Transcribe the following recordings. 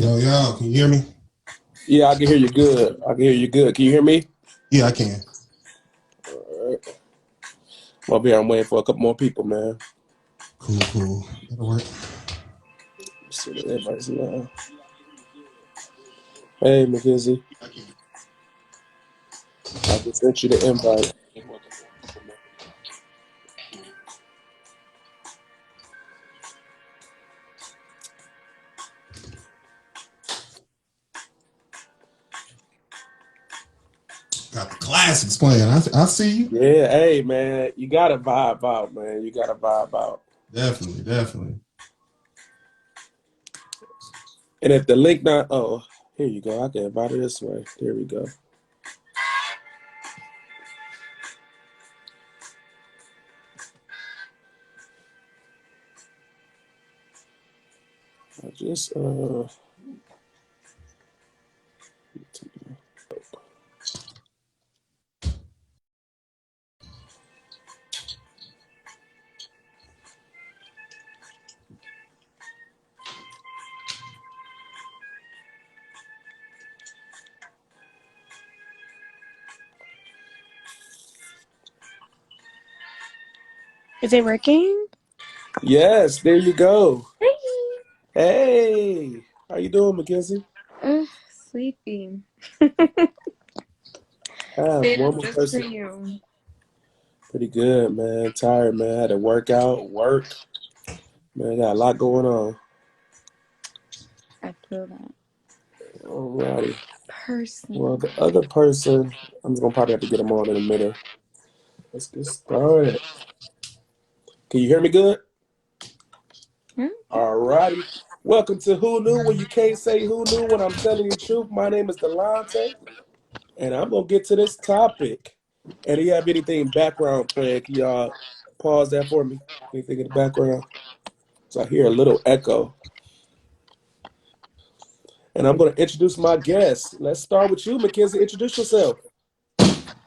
Yo, can you hear me? Yeah, I can hear you good. I can hear you good. Can you hear me? Yeah, I can. All right. Well, up here, I'm waiting for a couple more people, man. Cool. That'll work. Let's see the invites now. Hey, McKenzie. I just sent you the invite. Got the classics playing. I see you. Yeah, hey, man. You got to vibe out, man. You got to vibe out. Definitely. And if the link not, oh, here you go. I can invite it this way. There we go. I just, Is it working? yes, there you go. Hey. Hey, how you doing, McKenzie? Sleepy. Have Stayed one up more just for person. you. Pretty good, man. Tired, man. Had to work out, work. Man, got a lot going on. I feel that. Alrighty. Well, Person. the other person, I'm gonna probably have to get them on in a minute. Let's get started. Can you hear me good? Hmm? Alrighty. Welcome to Who Knew When You Can't Say Who Knew When I'm Telling You the Truth. My name is Delonte, and I'm gonna get to this topic. And do you have anything background playing? Can y'all pause that for me? Anything in the background? So I hear a little echo. And I'm gonna introduce my guest. Let's start with you, Mackenzie. Introduce yourself.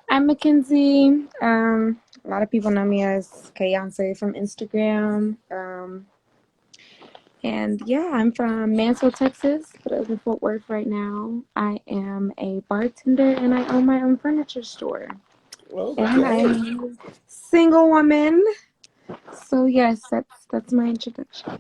I'm Mackenzie. A lot of people know me as Kayonce from Instagram. And yeah, I'm from Mansell, Texas, but I live in Fort Worth right now. I am a bartender and I own my own furniture store. And Okay. I'm a single woman. So yes, that's my introduction.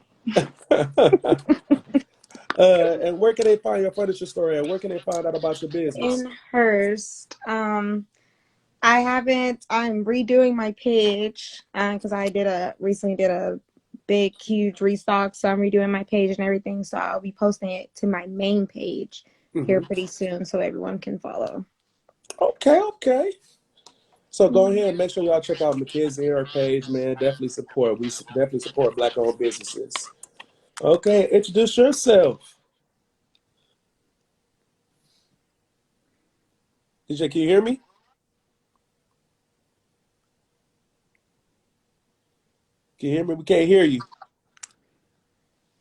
And where can they find your furniture store at? Where can they find out about your business? In Hearst. I haven't. I'm redoing my page because I recently did a big, huge restock. So I'm redoing my page and everything. So I'll be posting it to my main page here Hmm. pretty soon, so everyone can follow. Okay. So go ahead and make sure y'all check out Mackenzie and her page, man. Definitely support. Definitely support Black-owned businesses. Okay, introduce yourself. DJ, can you hear me? Can you hear me? We can't hear you.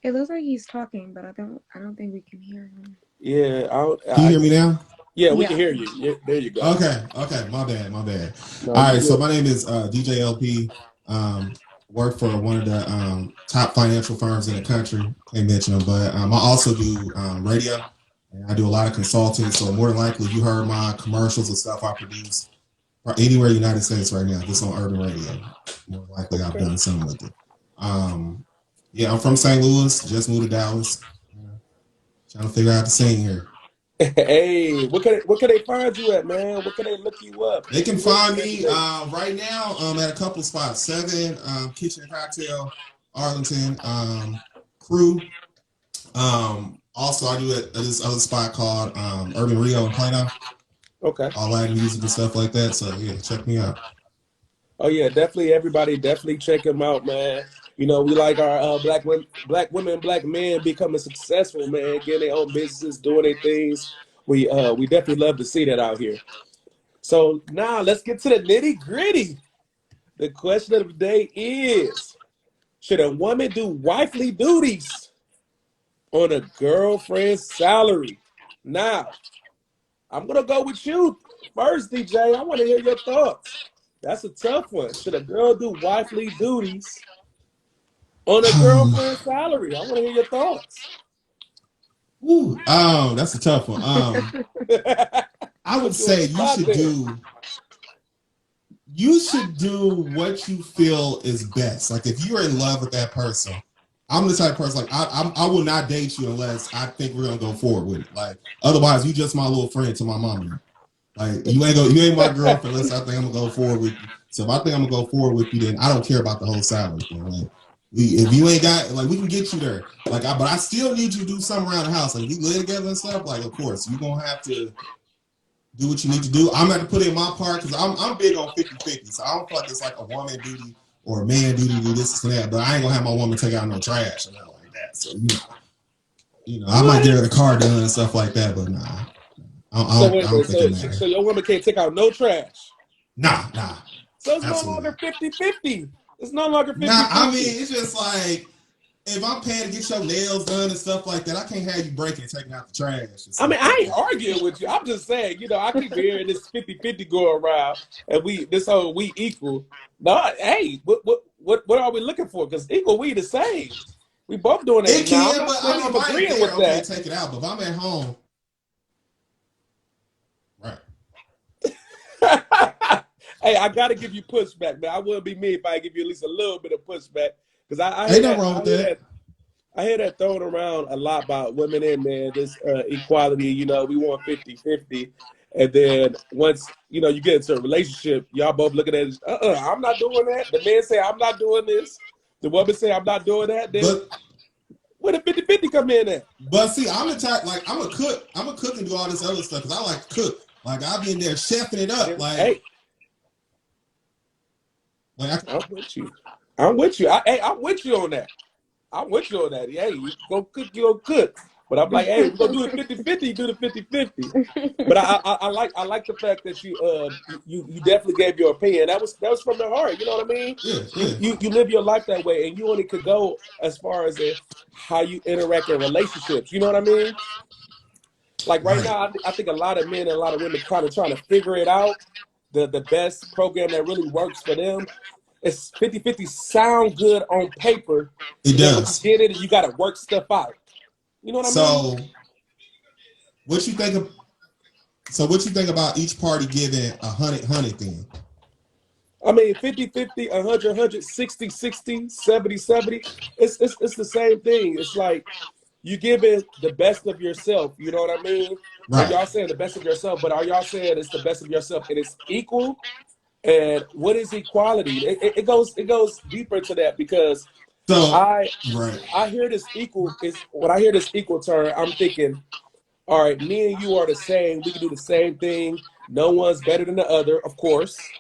It looks like he's talking, but I don't think we can hear him. Yeah, Can you hear me now? yeah, we can Yeah. hear you. Yeah, there you go. Okay. My bad. No, All you right, so good. my name is DJ LP. Work for one of the top financial firms in the country. Can't mention them, but I also do radio. And I do a lot of consulting. So more than likely, you heard my commercials and stuff I produce anywhere in the United States right now, just on urban radio. More than likely, I've Okay. done something with it. Um, yeah, I'm from St. Louis. Just moved to Dallas. Trying to figure out the scene here. Hey, what can they find you at, man? What can they look you up? They can What's find your me resume? right now at a couple spots. Seven Kitchen and Cocktail, Arlington Crew. Also, I do it at this other spot called Urban Rio in Plano. Okay. All Latin music and stuff like that. So yeah, check me out. Oh yeah, definitely. Everybody, definitely check him out, man. You know, we like our black women, black men becoming successful, man, getting their own businesses, doing their things. We definitely love to see that out here. So now let's get to the nitty gritty. The question of the day is: should a woman do wifely duties on a girlfriend's salary? Now, I'm gonna go with you first, DJ. I want to hear your thoughts. That's a tough one. Should a girl do wifely duties on a Um, girlfriend's salary? I want to hear your thoughts. Ooh, that's a tough one. I would Put you on say the spot there. you should do what you feel is best. Like if you're in love with that person, I'm the type of person like I will not date you unless I think we're gonna go forward with it. Like otherwise, you just my little friend to my mama. Like you ain't my girlfriend unless I think I'm gonna go forward with you. So if I think I'm gonna go forward with you, then I don't care about the whole salary thing. Like if you ain't got like we can get you there. But I still need you to do something around the house. Like we live together and stuff. Like of course you gonna have to do what you need to do. I'm gonna have to put in my part because I'm big on 50-50. So I don't feel like it's like a woman duty or a man duty to do this and that. But I ain't gonna have my woman take out no trash or nothing like that. So I might get What? her the car done and stuff like that. But nah, So wait I a don't minute. think it matters. So your woman can't take out no trash. Nah, So it's no absolutely. longer 50-50. It's no longer Nah, I 50-50. mean it's just like if I'm paying to get your nails done and stuff like that, I can't have you breaking and taking out the trash and I stuff mean, like I ain't that. arguing with you. I'm just saying, I keep hearing this 50-50 go around and this whole we equal. No, hey, what are we looking for? Because equal, we the same. We both doing It that. Now, I'm can, not but I saying mean, I'm if I ain't agreeing there, with okay, that. take it out. But if I'm at home, right? Hey, I got to give you pushback, man. I wouldn't be me if I give you at least a little bit of pushback. Because I Ain't hear nothing that, wrong with that. I hear that thrown around a lot about women and men, this equality, we want 50-50. And then once, you get into a relationship, y'all both looking at it, I'm not doing that. The man say, I'm not doing this. The woman say, I'm not doing that. Then But where the 50-50 come in at? see, I'm the type like I'm a cook. I'm a cook and do all this other stuff because I like to cook. Like I'll be in there chefing it up. Hey, Like I'm with you. I'm with you. I'm with you on that. I'm with you on that. Hey, you go cook, you go cook. But I'm like, hey, we're gonna do it 50-50, you do the 50-50. But I like the fact that you definitely gave your opinion. That was from the heart. You know what I mean? yeah, You live your life that way, and you only could go as far as how you interact in relationships. You know what I mean? Like right right. now, I think a lot of men and a lot of women kind of trying to figure it out. The best program that really works for them. It's 50-50 sound good on paper, It but then when you does. get it, you got to work stuff out. You know what I mean? So what you think of? So what you think about each party giving a hundred then? I mean, 50-50, 100-100, 60-60, 70-70. It's the same thing. It's like you give it the best of yourself. You know what I mean? And Right. y'all saying the best of yourself, but are y'all saying it's the best of yourself and it's equal? And what is equality? It goes deeper to that because So I right. I hear this equal is when I hear this equal term, I'm thinking, all right, me and you are the same. We can do the same thing. No one's better than the other, of course.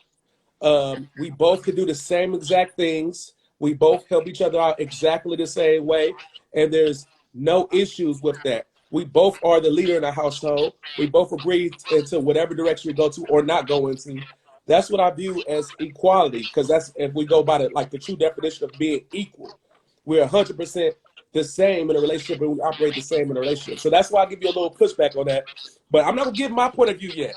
We both can do the same exact things. We both help each other out exactly the same way. And there's no issues with that. We both are the leader in the household. We both agree into whatever direction we go to or not go into. That's what I view as equality, because that's if we go by the true definition of being equal. We're 100% the same in a relationship and we operate the same in a relationship. So that's why I give you a little pushback on that. But I'm not going to give my point of view yet.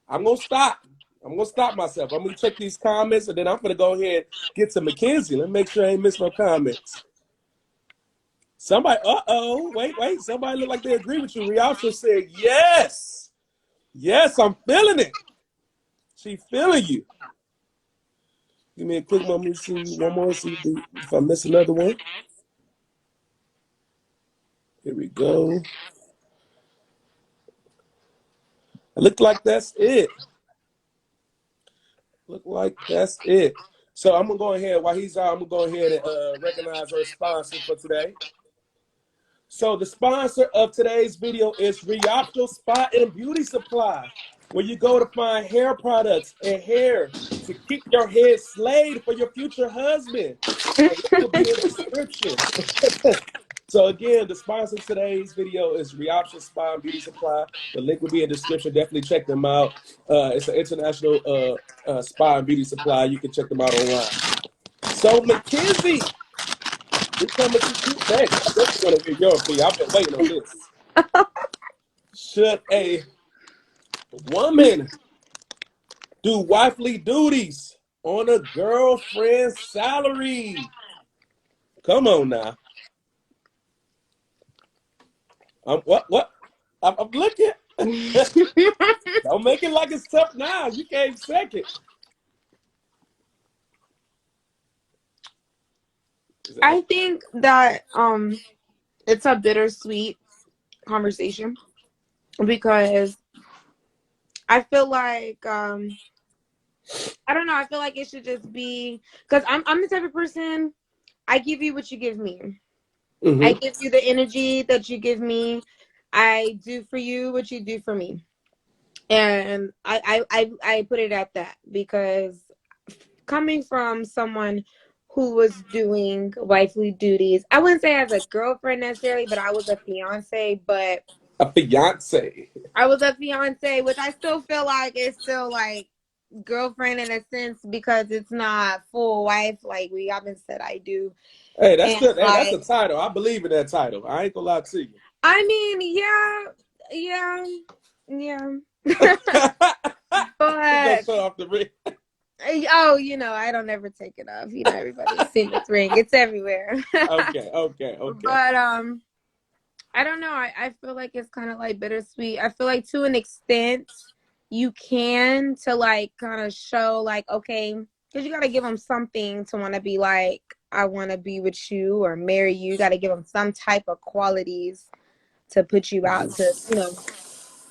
I'm gonna stop. I'm gonna stop myself. I'm gonna check these comments, and then I'm gonna go ahead and get to Mackenzie. Let me make sure I ain't missed no comments. Somebody, wait. Somebody look like they agree with you. Rialsha said, yes. Yes, I'm feeling it. She feeling you. Give me a quick moment to see one more, see if I miss another one. Here we go. It look like that's it. Look like that's it. So I'm gonna go ahead while he's out. I'm gonna go ahead and recognize our sponsors for today. So the sponsor of today's video is Riopto Spa and Beauty Supply, where you go to find hair products and hair to keep your head slayed for your future husband. The link will be in the description. So again, the sponsor of today's video is Rioption Spa and Beauty Supply. The link will be in the description. Definitely check them out. It's an international spa and beauty supply. You can check them out online. So Mackenzie, we're coming to you next. I definitely want to hear your opinion. I've been waiting on this. Should a woman do wifely duties on a girlfriend's salary? Come on now. What? I'm looking. Don't make it like it's tough now. You came second. I think that it's a bittersweet conversation because I feel like I don't know, I feel like it should just be because I'm the type of person, I give you what you give me. I give you the energy that you give me. I do for you what you do for me. And I put it at that because coming from someone who was doing wifely duties, I wouldn't say as a girlfriend necessarily, but I was a fiance. But A fiance. I was a fiance, which I still feel like is still like girlfriend in a sense because it's not full wife. Like we haven't said I do. Hey, that's And good. Hey, that's a like, title. I believe in that title. I ain't gonna lie to you. I mean, yeah, yeah. He gonna But show off the ring. oh, I don't ever take it off. Everybody's seen this ring. It's everywhere. Okay. But I don't know. I feel like it's kind of like bittersweet. I feel like to an extent you can to like kind of show like, okay, because you got to give them something to want to be like, I want to be with you or marry you. You got to give them some type of qualities to put you out to,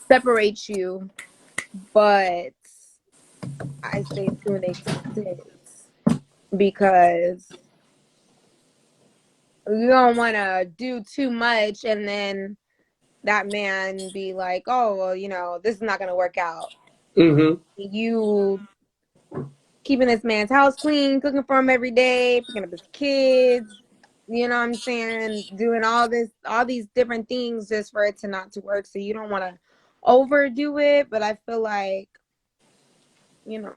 separate you. But I say to an extent because you don't want to do too much and then that man be like, oh, well, this is not going to work out. You keeping this man's house clean, cooking for him every day, picking up his kids, you know what I'm saying? Doing all these different things just for it to not to work. So you don't want to overdo it, but I feel like, do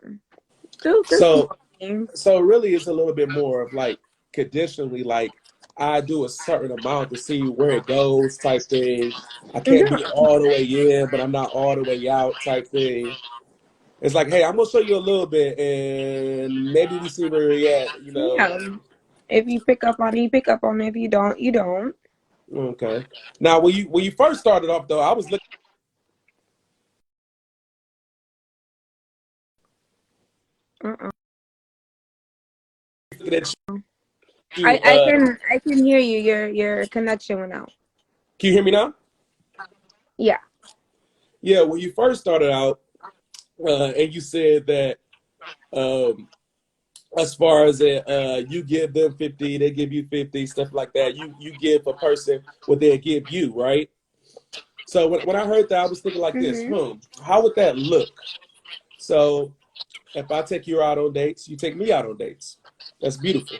So, small things. so really, it's a little bit more of like conditionally, like I do a certain amount to see where it goes, type thing. I can't be Yeah. all the way in, but I'm not all the way out, type thing. It's like, hey, I'm gonna show you a little bit, and maybe we see where we're at. Yeah. If you pick up on it, you pick up on it. If you don't, you don't. Okay. Now, when you first started off, though, I was Uh-uh. looking at you. I can hear you. Your connection went out. Can you hear me now? Yeah. Yeah. When you first started out, and you said that um, as far as it, you give them 50, they give you 50, stuff like that. You give a person what they give you, right? So when I heard that, I was thinking like this, Mhm. how would that look? So if I take you out on dates, you take me out on dates. That's beautiful.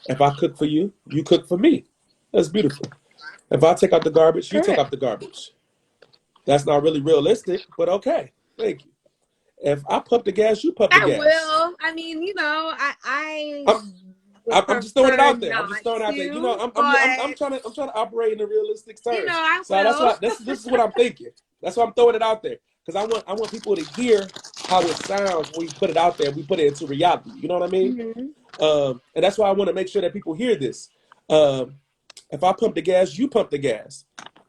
If I cook for you, you cook for me. That's beautiful. If I take out the garbage, you take Correct. out the garbage. That's not really realistic, but okay. Thank you. If I pump the gas, you pump the I gas. will. I mean, I I'm would I'm just throwing it prefer out there. I'm not just throwing it out there. to, I'm but trying to operate in the realistic terms. I So that's will. what this is what I'm thinking. That's why I'm throwing it out there because I want people to hear how it sounds when we put it out there. We put it into reality. You know what I mean? Mhm. And that's why I want to make sure that people hear this. Um, if I pump the gas, you pump the gas.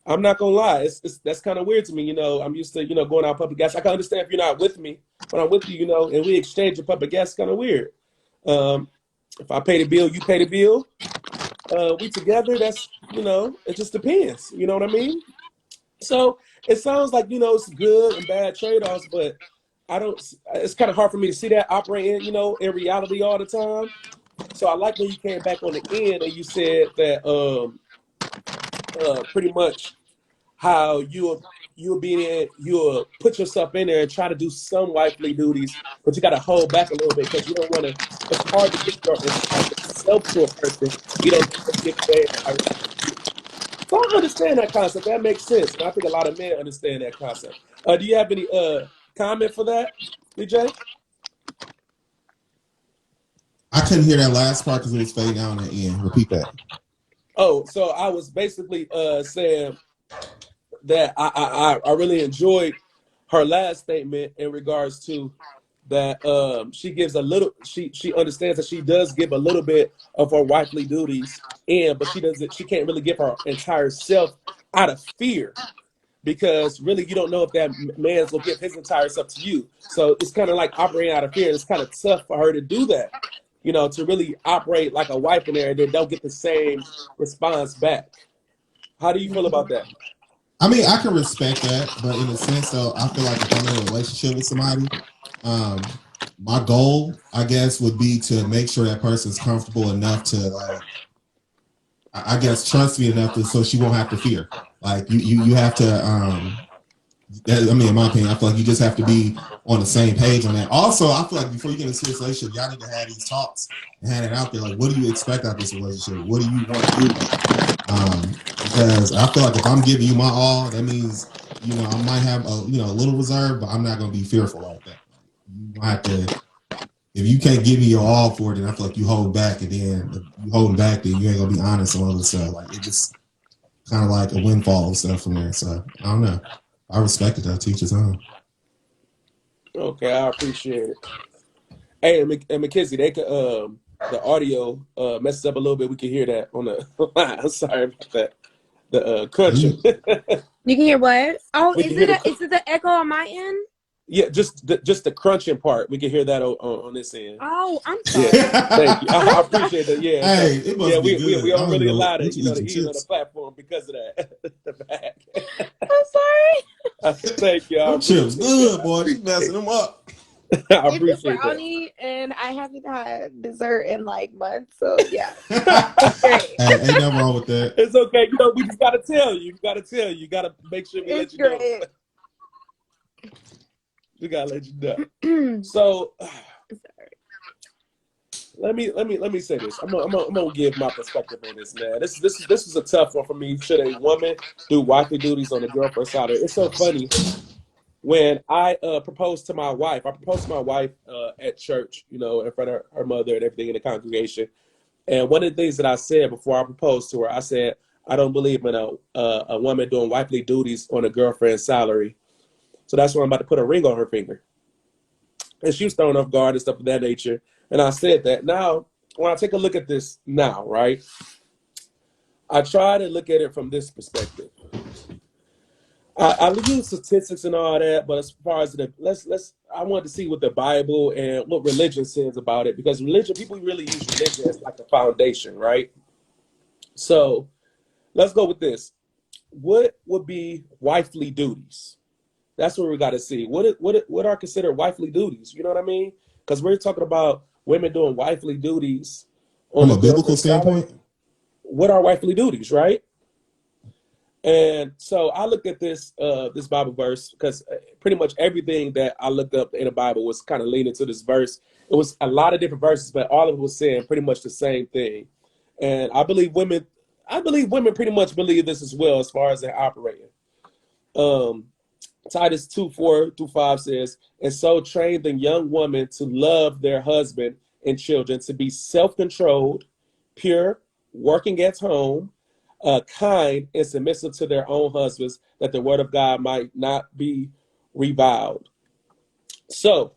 I'm not gonna lie, it's that's kind of weird to me. I'm used to going out pumping gas. I can understand if you're not with me, but I'm with you. And we exchange a pumping gas. It's kind of weird. Um, if I pay the bill, you pay the bill. We together. That's it just depends. You know what I mean? So it sounds like it's good and bad trade offs, but I don't. It's kind of hard for me to see that operating in reality all the time. So I like when you came back on the end and you said that pretty much how you'll put yourself in there and try to do some wifely duties, but you got to hold back a little bit because you don't want to. It's hard to give your entire self to a person. You don't want to give their entire self to you. So I understand that concept. That makes sense, and I think a lot of men understand that concept. Do you have any comment for that, DJ? I couldn't hear that last part because it was fading out at the end. Repeat that. Oh, so I was basically saying that I really enjoyed her last statement in regards to that she gives a little she understands that she does give a little bit of her wifely duties but she can't really give her entire self out of fear, because really you don't know if that man's gonna give his entire self to you. So it's kind of like operating out of fear. It's kind of tough for her to do that, to really operate like a wife in there and then don't get the same response back. How do you feel about that? I mean, I can respect that, but in a sense, though, I feel like if I'm in a relationship with somebody, um, my goal, I guess, would be to make sure that person's comfortable enough to, like, I guess, trust me enough so she won't have to fear. Like, you have to. I mean, in my opinion, I feel like you just have to be on the same page on that. Also, I feel like before you get in a serious relationship, y'all need to have these talks and have it out there. Like, what do you expect out of this relationship? What do you want to do? Because I feel like if I'm giving you my all, that means I might have a little reserve, but I'm not going to be fearful like that. You might have to. If you can't give me your all for it, then I feel like you hold back, and then if you holding back, then you ain't gonna be honest on other stuff. Like it just kind of like a windfall and stuff from there. So I don't know. I respect it though. Teach his own. Okay, I appreciate it. Hey, and McKenzie, they could the audio messes up a little bit. We can hear that on the line. Sorry about that. The crunching. You can hear what? Oh, We can hear is it the echo on my end? Yeah, just the crunching part. We can hear that on this end. Oh, I'm sorry. Yeah, thank you. I appreciate that. Yeah, so Hey, it yeah, must be we good. I don't don't even really know allow what that, you eat to some eat on the chips. platform because of that. The back. I'm sorry. Thank you. I Them chips appreciate that. good, boy. She messing them up. I It's a appreciate that. brownie, and I haven't had dessert in like months, so yeah, it's Hey, great. ain't nothing wrong with that. It's okay. We just gotta tell you. You gotta tell you. You gotta make sure we let It's you know. great. We gotta let you know. So let me say this. I'm gonna give my perspective on this, man. This is a tough one for me. Should a woman do wifely duties on a girlfriend salary? It's so funny. When I proposed to my wife, at church, in front of her mother and everything in the congregation. And one of the things that I said before I proposed to her, I said, I don't believe in a woman doing wifely duties on a girlfriend's salary. So that's why I'm about to put a ring on her finger. And she was thrown off guard and stuff of that nature. And I said that. Now, when I take a look at this now, right, I try to look at it from this perspective. I use statistics and all that, but as far as I want to see what the Bible and what religion says about it, because people really use religion as like a foundation, right? So let's go with this. What would be wifely duties? That's what we got to see. What are considered wifely duties? You know what I mean? Because we're talking about women doing wifely duties on From a a biblical girlfriend's salary. standpoint, What are wifely duties, right? And so I looked at this Bible verse because pretty much everything that I looked up in the Bible was kind of leaning to this verse. It was a lot of different verses, but all of it was saying pretty much the same thing. And I believe women pretty much believe this as well as far as they're operating. Um, Titus 2:4-5 says, and so train the young women to love their husband and children, to be self-controlled, pure, working at home, kind and submissive to their own husbands, that the word of God might not be reviled. So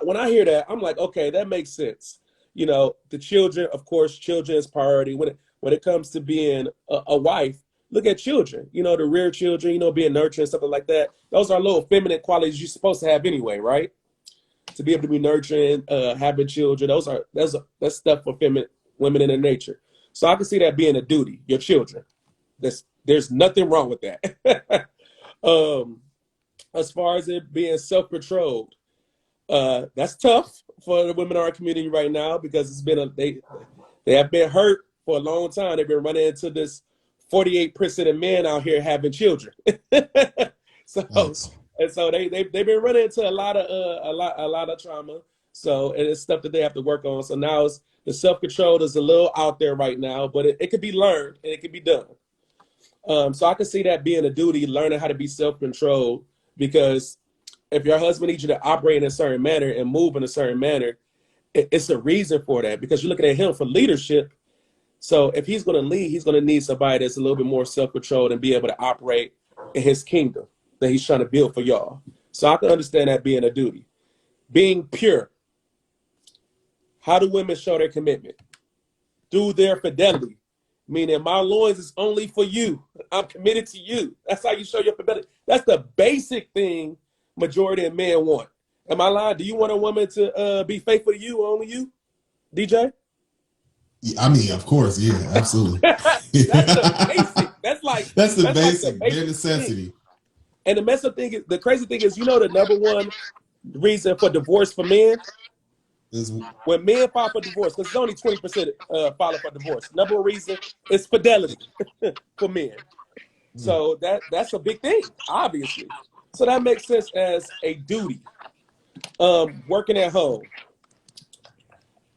when I hear that, I'm like, okay, that makes sense. The children, of course, children is priority. When it comes to being a wife, look at children, the rear children, being nurtured and something like that. Those are little feminine qualities you're supposed to have anyway, right? To be able to be nurturing, having children, that's stuff for feminine women in their nature. So I can see that being a duty, your children. There's nothing wrong with that. As far as it being self-controlled, that's tough for the women in our community right now, because they have been hurt for a long time. They've been running into this 48% of men out here having children. so nice. and so they've been running into a lot of trauma. So, and it's stuff that they have to work on. So now the self-control is a little out there right now, but it could be learned and it can be done. So I can see that being a duty, learning how to be self-controlled, because if your husband needs you to operate in a certain manner and move in a certain manner, it's a reason for that, because you're looking at him for leadership. So if he's going to lead, he's going to need somebody that's a little bit more self-controlled and be able to operate in his kingdom that he's trying to build for y'all. So I can understand that being a duty. Being pure. How do women show their commitment? Through their fidelity. Meaning, my loins is only for you. I'm committed to you. That's how you show your fidelity. That's the basic thing majority of men want. Am I lying? Do you want a woman to be faithful to you or only you, DJ? I mean, of course, yeah, absolutely. That's the basic. That's like the the basic, bare basic thing. necessity. And the mess up thing is, the crazy thing is, the number one reason for divorce for men Is when men file for divorce, because it's only 20% file for divorce. Number one reason is fidelity for men. So that's a big thing, obviously. So that makes sense as a duty. Working at home.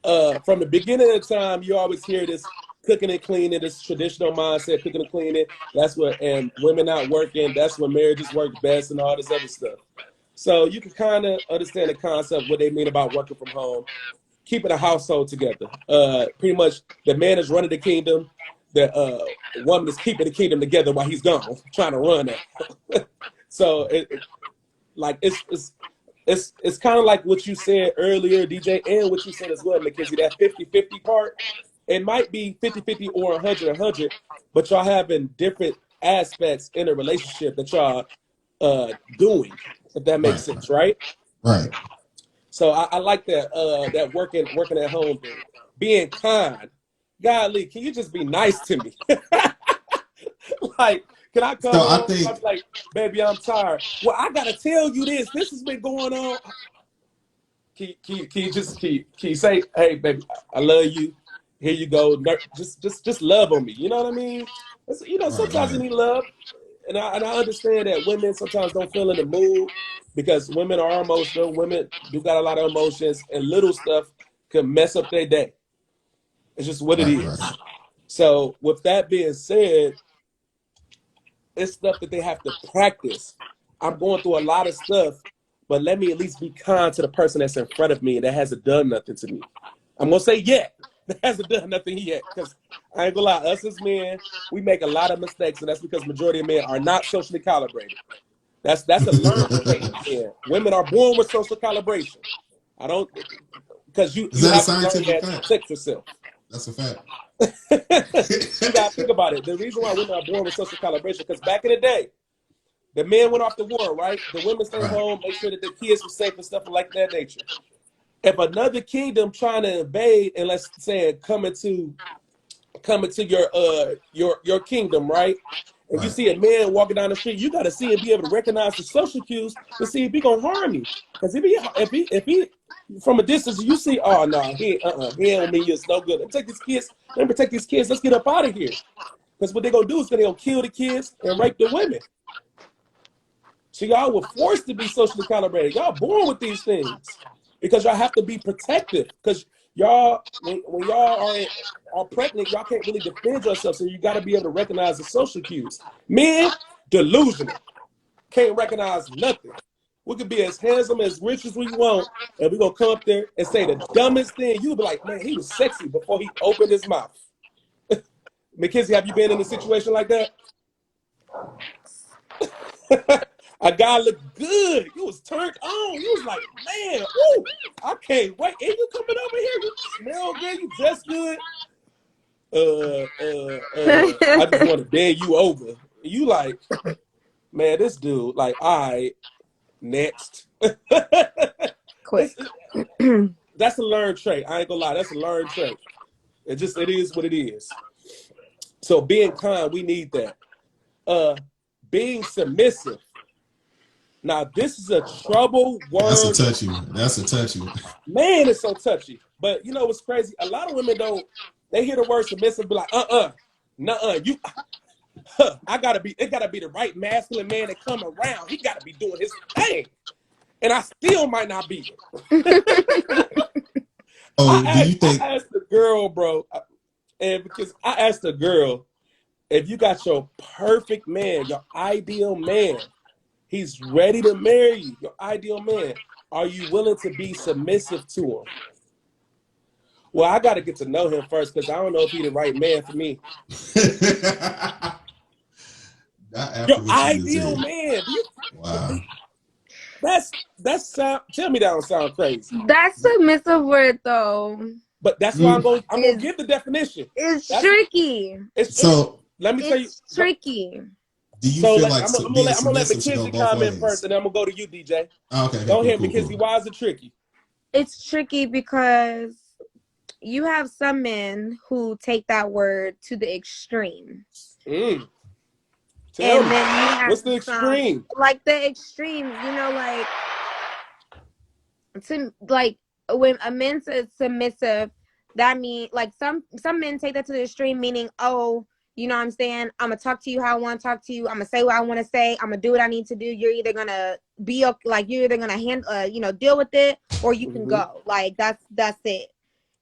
From the beginning of the time, you always hear this cooking and cleaning, this traditional mindset, cooking and cleaning. That's what, and women not working, that's when marriages work best and all this other stuff. So you can kind of understand the concept, what they mean about working from home, keeping a household together. Pretty much the man is running the kingdom. The woman is keeping the kingdom together while he's gone, trying to run it. So it's kind of like what you said earlier, DJ, and what you said as well, Mackenzie, that 50-50 part. It might be 50-50 or 100-100, but y'all having different aspects in a relationship that y'all doing, if that makes sense, right? Right. So I like that that working at home thing. Being kind. Golly, can you just be nice to me? Like, can I come home? I'm like, baby, I'm tired. Well, I gotta tell you this. This has been going on. Can you say, hey, baby, I love you. Here you go. Just love on me. You know what I mean? Sometimes you need love. And I understand that women sometimes don't feel in the mood because women are emotional. Women do got a lot of emotions, and little stuff can mess up their day. It's just what it is. Right. So with that being said, it's stuff that they have to practice. I'm going through a lot of stuff, but let me at least be kind to the person that's in front of me and that hasn't done nothing to me. I'm going to say yet. That hasn't done nothing yet, because I ain't gonna lie, us as men, we make a lot of mistakes, and that's because majority of men are not socially calibrated. That's a learned trait. Yeah. Women are born with social calibration. I don't, because you have to learn that to protect yourself. That's a fact. You gotta think about it. The reason why women are born with social calibration, because back in the day, the men went off to war, right? The women stayed home, make sure that the kids were safe and stuff like that nature. If another kingdom trying to invade and let's say come into your kingdom, right? And you see a man walking down the street, you got to see and be able to recognize the social cues to see if he gonna harm you. Because if he from a distance you see, oh no, he don't mean you, it's no good. Let me protect these kids. Let's get up out of here. Because what they're gonna do is they're gonna kill the kids and rape the women. So y'all were forced to be socially calibrated. Y'all born with these things. Because y'all have to be protective. Because y'all, when y'all are pregnant, y'all can't really defend yourself. So you got to be able to recognize the social cues. Men, delusional. Can't recognize nothing. We could be as handsome, as rich as we want, and we're going to come up there and say the dumbest thing. You'll be like, man, he was sexy before he opened his mouth. Mackenzie, have you been in a situation like that? A guy looked good. You was turned on. You was like, man, ooh, I can't wait. And you coming over here, you smell good, you dress good. I just want to bend you over. You like, man, this dude, like, all right, next. Quick. That's a learned trait. I ain't gonna lie, that's a learned trait. It is what it is. So being kind, we need that. Being submissive. Now, this is a trouble word. That's a touchy. Man, it's so touchy. But you know what's crazy? A lot of women they hear the word submissive, be like, nuh-uh, it gotta be the right masculine man that come around. He gotta be doing his thing. And I still might not be it. I asked the girl, bro, and because I asked the girl, if you got your perfect man, your ideal man, he's ready to marry you, your ideal man, are you willing to be submissive to him? Well, I got to get to know him first because I don't know if he's the right man for me. Your ideal man. Wow. Tell me that don't sound crazy. That's a submissive word though. But that's why I'm gonna give the definition. It's tricky. It's let me tell you. It's tricky. Do you So feel like, like I'm being gonna let submissive should go Mackenzie both comment first, ways? and then I'm gonna go to you, DJ. Okay, Go cool, ahead, cool, Mackenzie. cool. Why is it tricky? It's tricky because you have some men who take that word to the extreme. Tell And me, then you have what's the some, extreme? like the extremes, like like when a man says submissive, that means like some men take that to the extreme, meaning, oh, you know what I'm saying? I'm gonna talk to you how I want to talk to you. I'm gonna say what I want to say. I'm gonna do what I need to do. You're either gonna be like you're either gonna deal with it, or you can go. Like that's it.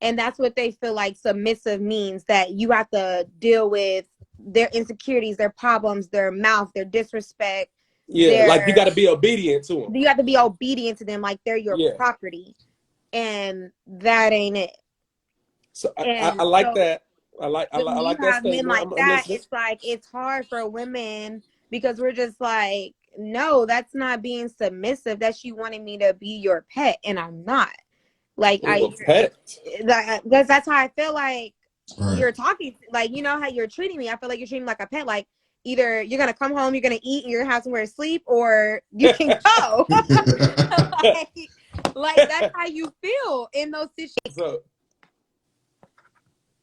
And that's what they feel like submissive means, that you have to deal with their insecurities, their problems, their mouth, their disrespect, Yeah, like you got to be obedient to them. you have to be obedient to them, like they're your Yeah. property, and that ain't it. So I And like so that. I like when you that have men statement. like I'm that, listening. it's like it's hard for women, because we're just like, no, that's not being submissive. That's you wanting me to be your pet, and I'm not. Like Ooh, a pet. because that's how I feel like Right. you're talking, like, you know how you're treating me. I feel like you're treating me like a pet. Like either you're gonna come home, you're gonna eat, and you're gonna have somewhere to sleep, or you can go. like that's how you feel in those situations. So,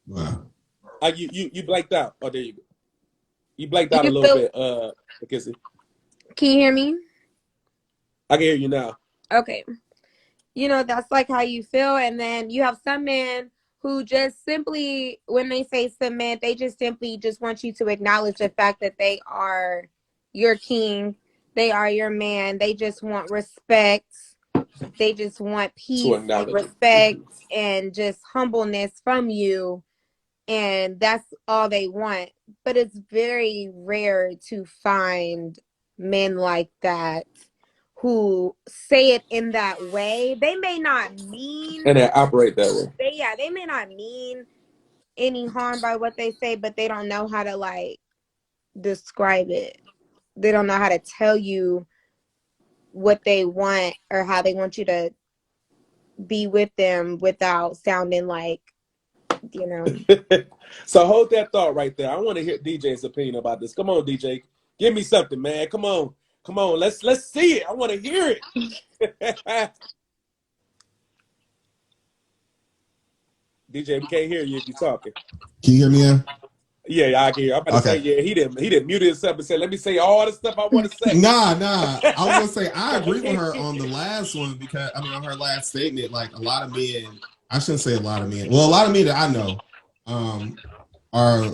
Wow. You blanked out. Oh, there you go. You blanked out a You little feel? bit, Mackenzie. Can you hear me? I can hear you now. Okay. That's like how you feel. And then you have some men who just simply, when they say submit, they just simply just want you to acknowledge the fact that they are your king. They are your man. They just want respect. They just want To peace and acknowledge it. respect and just humbleness from you. And that's all they want. But it's very rare to find men like that who say it in that way. They may not mean, And they operate that way. they may not mean any harm by what they say, but they don't know how to like describe it. They don't know how to tell you what they want or how they want you to be with them without sounding like, So hold that thought right there. I want to hear DJ's opinion about this. Come on, DJ. Give me something, man. Come on. Let's see it. I want to hear it. DJ, we can't hear you if you're talking. Can you hear me now? Yeah, I can hear. I'm about to say, Okay. yeah, he didn't mute himself and say, let me say all the stuff I want to say. Nah. I was gonna say I agree with her on the last one, because on her last statement, like a lot of men, I shouldn't say a lot of men. Well, a lot of men that I know, are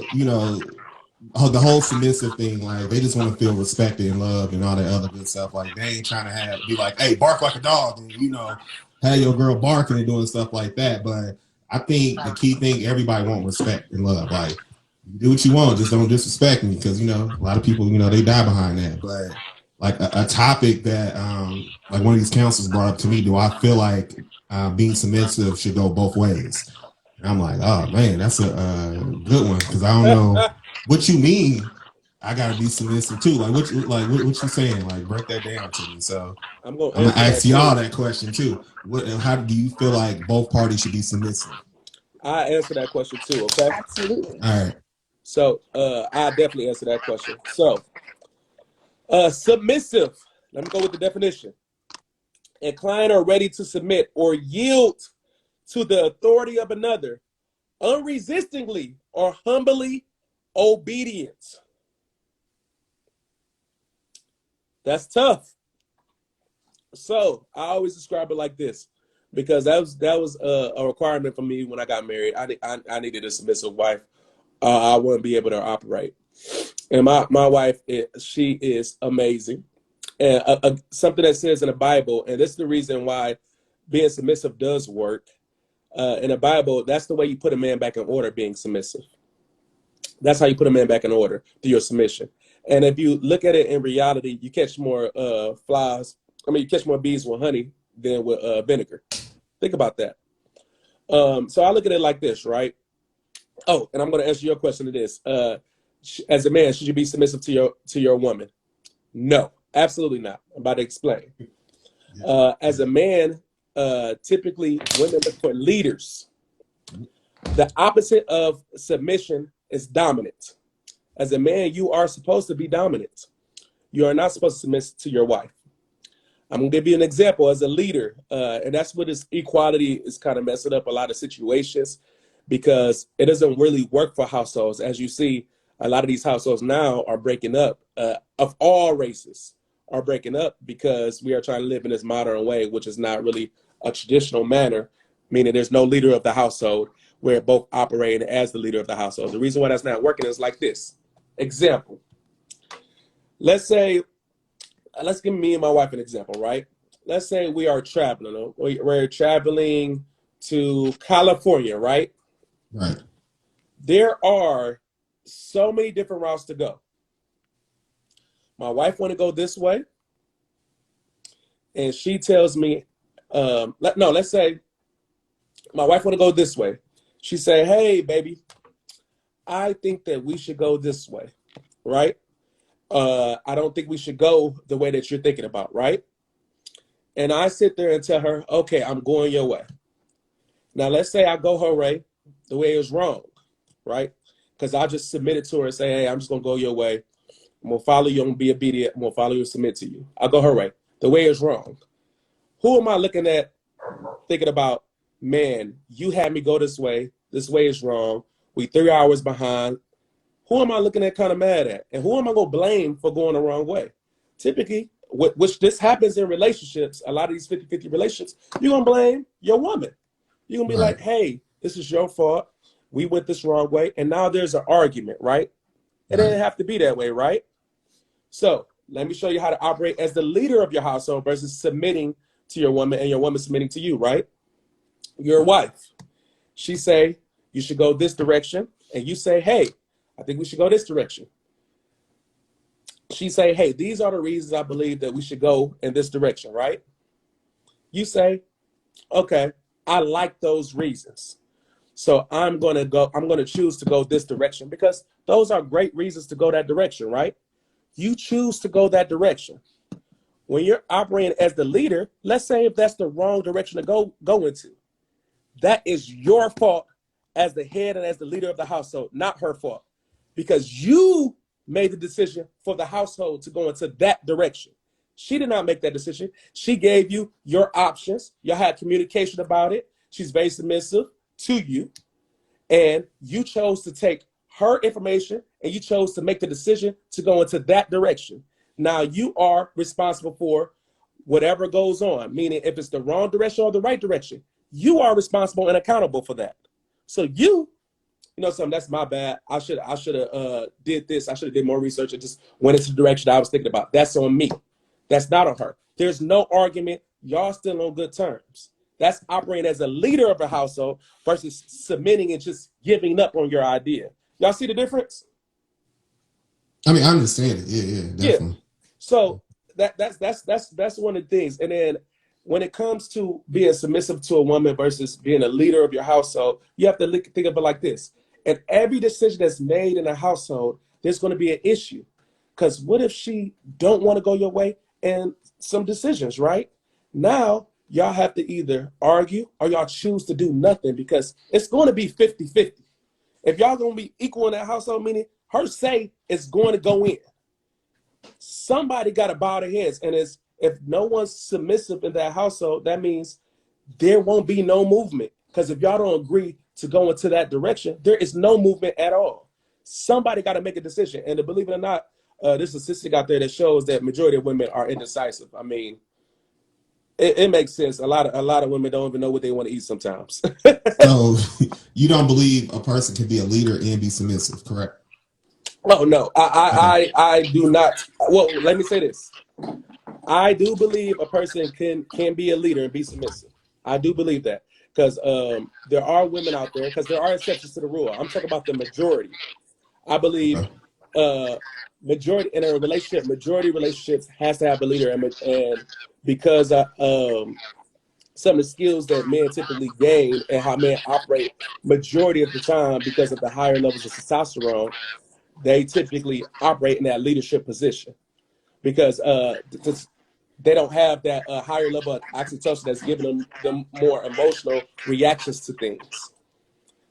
the whole submissive thing. Like they just want to feel respected and loved and all that other good stuff. Like they ain't trying to be like, hey, bark like a dog, and have your girl barking and doing stuff like that. But I think the key thing, everybody want respect and love. Like you do what you want, just don't disrespect me, because a lot of people they die behind that. But like a topic that like one of these counselors brought up to me, do I feel like being submissive should go both ways? And I'm like, oh man, that's a good one, because I don't know what you mean. I gotta be submissive too. Like what you saying? Like break that down to me. So I'm going to I'm gonna answer ask that y'all too. that question too. How do you feel like both parties should be submissive? I answer that question too, okay? absolutely. All right. So I definitely answer that question. So submissive, let me go with the definition. Inclined or ready to submit or yield to the authority of another, unresistingly or humbly obedient. That's tough. So I always describe it like this, because that was a requirement for me when I got married. I needed a submissive wife. I wouldn't be able to operate. And my wife, she is amazing. And something that says in the Bible, and this is the reason why being submissive does work. In the Bible, that's the way you put a man back in order, being submissive. That's how you put a man back in order, through your submission. And if you look at it in reality, you catch more you catch more bees with honey than with vinegar. Think about that. So I look at it like this, right? Oh, and I'm going to answer your question to this. As a man, should you be submissive to your woman? No, absolutely not. I'm about to explain. As a man, typically women look for leaders. The opposite of submission is dominant. As a man, you are supposed to be dominant. You are not supposed to submit to your wife. I'm gonna give you an example as a leader, and that's what this equality is kind of messing up a lot of situations because it doesn't really work for households. As you see, a lot of these households now are breaking up, of all races are breaking up because we are trying to live in this modern way, which is not really a traditional manner, meaning there's no leader of the household. We're both operating as the leader of the household. The reason why that's not working is like this. Example. Let's say let's give me and my wife an example, right? Let's say we are traveling. We're traveling to California, right? Right. There are so many different routes to go. My wife want to go this way, and she tells me, let's say my wife want to go this way. She say, "Hey, baby, I think that we should go this way," right? I don't think we should go the way that you're thinking about, right? And I sit there and tell her, okay, I'm going your way. Now, let's say I go her way, the way it was wrong, right? Because I just submitted to her and say, hey, I'm just going to go your way. I'm going to follow you. I'm going to be obedient. I'm going to follow you and submit to you. I go her way. The way is wrong. Who am I looking at thinking about, man, you had me go this way. This way is wrong. We 3 hours behind. Who am I looking at kind of mad at? And who am I going to blame for going the wrong way? Typically, which this happens in relationships, a lot of these 50-50 relationships, you're going to blame your woman. You're going to be like, hey, this is your fault. We went this wrong way. And now there's an argument, right? It didn't have to be that way, right? So let me show you how to operate as the leader of your household versus submitting to your woman and your woman submitting to you, right? Your wife, she say, you should go this direction. And you say, hey, I think we should go this direction. She say, hey, these are the reasons I believe that we should go in this direction, right? You say, okay, I like those reasons. So I'm going to choose to go this direction because those are great reasons to go that direction, right? You choose to go that direction. When you're operating as the leader, let's say if that's the wrong direction to go into, that is your fault as the head and as the leader of the household, not her fault. Because you made the decision for the household to go into that direction. She did not make that decision. She gave you your options. Y'all had communication about it. She's very submissive to you. And you chose to take her information and you chose to make the decision to go into that direction. Now you are responsible for whatever goes on, meaning if it's the wrong direction or the right direction, you are responsible and accountable for that. So you know something, that's my bad. I should have did this. I should have did more research and just went into the direction I was thinking about. That's on me. That's not on her. There's no argument. Y'all still on good terms. That's operating as a leader of a household versus submitting and just giving up on your idea. Y'all see the difference? I mean, I understand it. Yeah, definitely. Yeah. So that's one of the things. And then when it comes to being submissive to a woman versus being a leader of your household, you have to think of it like this. And every decision that's made in a household, there's going to be an issue. Because what if she don't want to go your way and some decisions, right? Now, y'all have to either argue or y'all choose to do nothing because it's going to be 50-50. If y'all going to be equal in that household, meaning her say is going to go in. Somebody got to bow their heads. And if no one's submissive in that household, that means there won't be no movement. Because if y'all don't agree to go into that direction, there is no movement at all. Somebody got to make a decision. And to believe it or not, there's a statistic out there that shows that majority of women are indecisive. I mean, it makes sense. A lot of women don't even know what they want to eat sometimes. So you don't believe a person can be a leader and be submissive, correct? Oh no, Okay. I do not. Well, let me say this. I do believe a person can be a leader and be submissive. I do believe that because there are women out there because there are exceptions to the rule. I'm talking about the majority. I believe Okay. majority in a relationship, majority relationships has to have a leader, and because some of the skills that men typically gain and how men operate majority of the time because of the higher levels of testosterone, they typically operate in that leadership position because they don't have that higher level of oxytocin that's giving them more emotional reactions to things.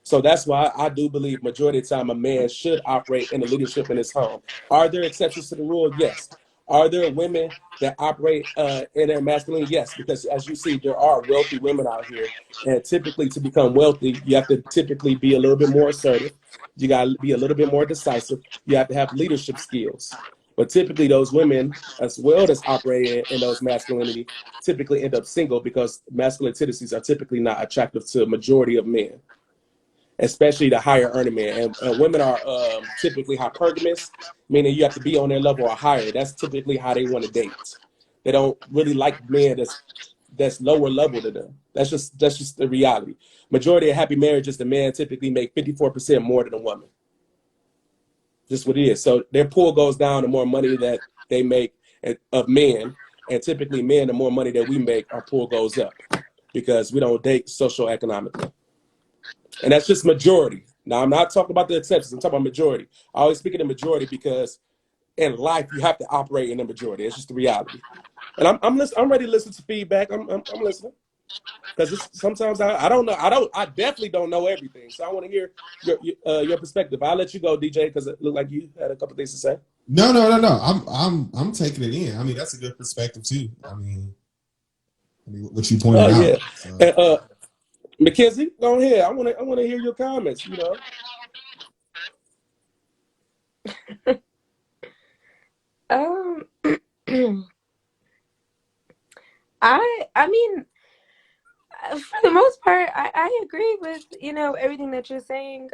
So that's why I do believe majority of the time a man should operate in the leadership in his home. Are there exceptions to the rule? Yes. Are there women that operate in their masculinity? Yes, because as you see, there are wealthy women out here, and typically to become wealthy, you have to typically be a little bit more assertive. You got to be a little bit more decisive. You have to have leadership skills. But typically, those women, as well as operating in those masculinity, typically end up single because masculine tendencies are typically not attractive to a majority of men, especially the higher earning men. And women are typically hypergamous, meaning you have to be on their level or higher. That's typically how they want to date. They don't really like men that's lower level than them. That's just the reality. Majority of happy marriages, the man typically make 54% more than a woman. Just what it is. So their pool goes down the more money that they make of men, and typically men, the more money that we make, our pool goes up because we don't date social economically. And that's just majority. Now, I'm not talking about the exceptions. I'm talking about majority. I always speak in the majority because in life you have to operate in the majority. It's just the reality. And I'm ready to listen to feedback. I'm listening because sometimes I don't know. I definitely don't know everything. So I want to hear your perspective. I'll let you go, DJ, because it looked like you had a couple things to say. No, no, no, no. I'm taking it in. I mean, that's a good perspective too. I mean what you Oh pointed yeah. out. So And Mackenzie, go ahead. I want to hear your comments. Um, I mean, for the most part, I agree with everything that you're saying.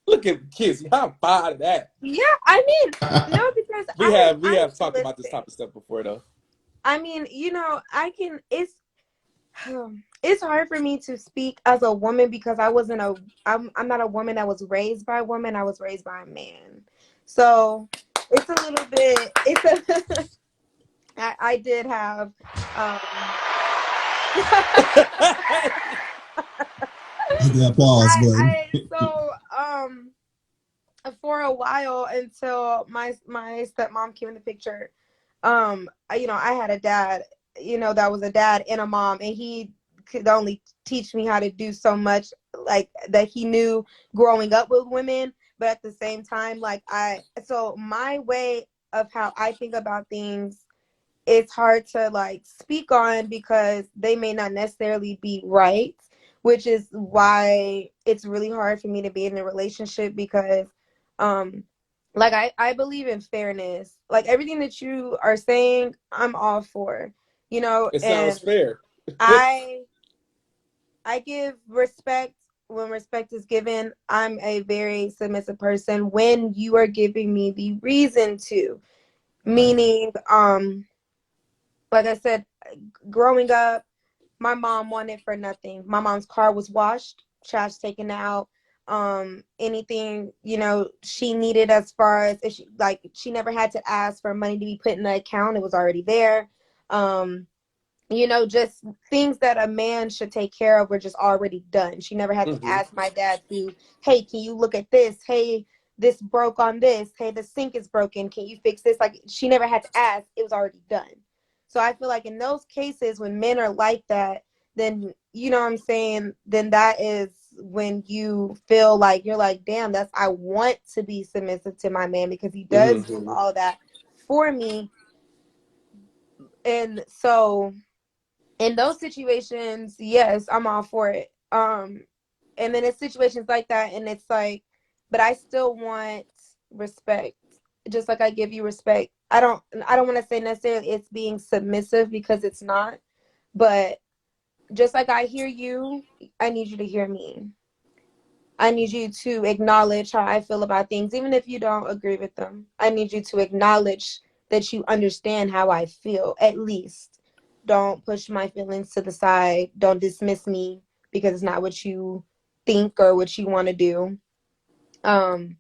Look at Kizzy. How about that? Yeah, I mean, no, because We I have we I have talked about this listen. type of stuff before, though. I mean, I can. It's hard for me to speak as a woman because I'm not a woman that was raised by a woman. I was raised by a man, so it's a little bit. It's a. I did have. hit that pause button. For a while until my stepmom came in the picture, I had a dad, that was a dad and a mom, and he could only teach me how to do so much, like that he knew growing up with women. But at the same time, like so my way of how I think about things, it's hard to like speak on because they may not necessarily be right, which is why it's really hard for me to be in a relationship because um like I believe in fairness. Like everything that you are saying, I'm all for, It sounds and fair. I I give respect when respect is given. I'm a very submissive person when you are giving me the reason to. Right. Meaning, like I said, growing up, my mom wanted for nothing. My mom's car was washed, trash taken out, anything, she needed as far as if she never had to ask for money to be put in the account. It was already there. Um, just things that a man should take care of were just already done. She never had to Hmm. ask my dad to, hey, can you look at this? Hey, this broke on this. Hey, the sink is broken. Can you fix this? Like, she never had to ask. It was already done. So I feel like in those cases, when men are like that, then, you know what I'm saying? Then that is when you feel like you're like, damn, I want to be submissive to my man because he does do Hmm. all that for me. And so in those situations, yes, I'm all for it. And then it's situations like that, and it's like, but I still want respect, just like I give you respect. I don't want to say necessarily it's being submissive because it's not, but just like I hear you, I need you to hear me. I need you to acknowledge how I feel about things, even if you don't agree with them. I need you to acknowledge that you understand how I feel, at least. Don't push my feelings to the side. Don't dismiss me because it's not what you think or what you want to do. Um,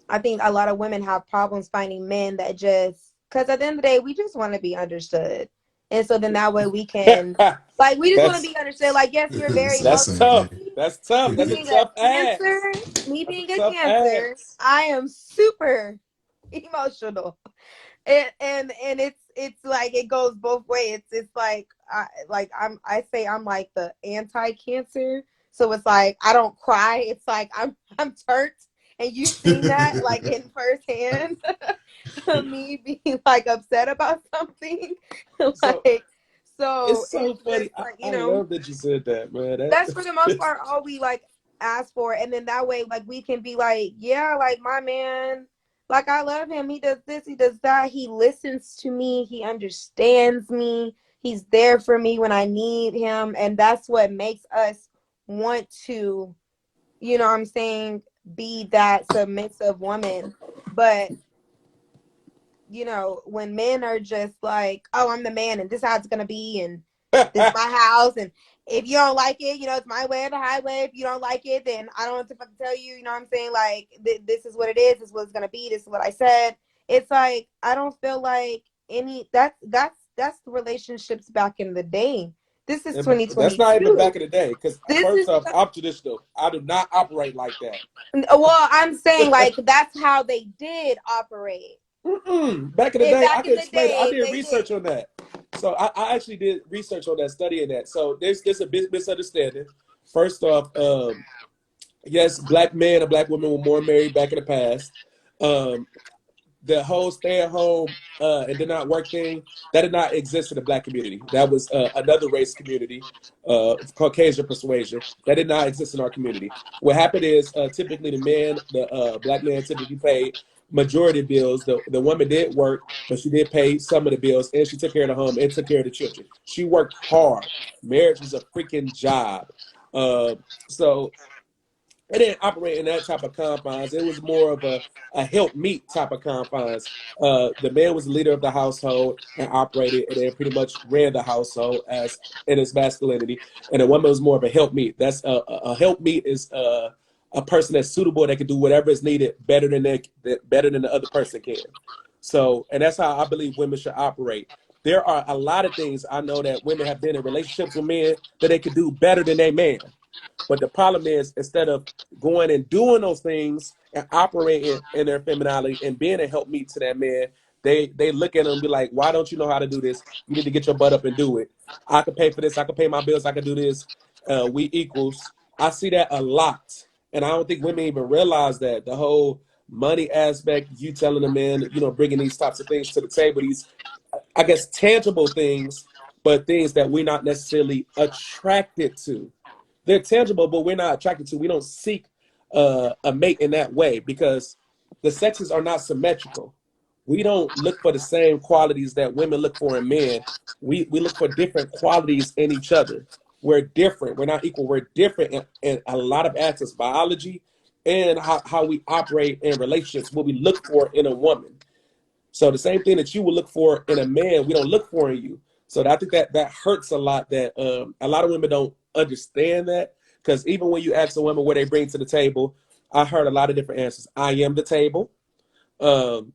I think a lot of women have problems finding men that just, because at the end of the day, we just want to be understood. And so then that way we can, like, we just want to that's be understood. Like, yes, you're very Say the that's same emotional. tough. thing. That's tough. Me That's a being a tough ask. cancer, me That's a being a tough cancer, ask. I am super emotional, and it's like it goes both ways. It's like I say I'm like the anti-cancer, So it's like I don't cry. It's like I'm turned, and you've seen that like in firsthand. Me being like upset about something, So like so it's so it's funny. just like I love that you said that, man. that's for the most part all we like ask for, and then that way like we can be like, yeah, like my man, like I love him, he does this, he does that, he listens to me, he understands me, he's there for me when I need him, and that's what makes us want to, you know what I'm saying, be that submissive woman. But you know, when men are just like, oh, I'm the man and this is how it's gonna be, and this is my house, and if you don't like it, you know, it's my way or the highway. If you don't like it, then I don't know what to fucking tell you. You know what I'm saying? Like, this is what it is. This is what it's gonna be. This is what I said. It's like I don't feel like any that's the relationships back in the day. This is That's not even 2022. back in the day. Because This first is off, I'm traditional. I do not operate like that. well, I'm saying like that's how they did operate. Back in the day, I Back in can the explain it. I day, did they did. research on that. So I actually did research on that, studying that. So there's a big misunderstanding. First off, yes, black men and black women were more married back in the past. Um, the whole stay at home and did not work thing, that did not exist in the black community. That was another race community, Caucasian persuasion. That did not exist in our community. What happened is typically the black man typically paid majority of bills. The woman did work, but she did pay some of the bills, and she took care of the home and took care of the children. She worked hard. Marriage was a freaking job. Uh, so it didn't operate in that type of confines. It was more of a help meet type of confines. The man was the leader of the household and operated, and then pretty much ran the household as in his masculinity. And the woman was more of a help meet. That's a help meet is a person that's suitable that can do whatever is needed better than better than the other person can. So, and that's how I believe women should operate. There are a lot of things I know that women have been in relationships with men that they could do better than a man. But the problem is, instead of going and doing those things and operating in their femininity and being a helpmeet to that man, they look at him and be like, "Why don't you know how to do this? You need to get your butt up and do it. I can pay for this. I can pay my bills. I can do this. We equals." I see that a lot, and I don't think women even realize that the whole money aspect. You telling the man, you know, bringing these types of things to the table, these, I guess, tangible things, but things that we're not necessarily attracted to. They're tangible, but we're not attracted to. We don't seek a mate in that way because the sexes are not symmetrical. We don't look for the same qualities that women look for in men. We look for different qualities in each other. We're different. We're not equal. We're different in a lot of aspects, biology and how we operate in relationships, what we look for in a woman. So the same thing that you would look for in a man, we don't look for in you. So I think that hurts a lot. That a lot of women don't understand that, because even when you ask a woman what they bring to the table, I heard a lot of different answers. I am the table. Um,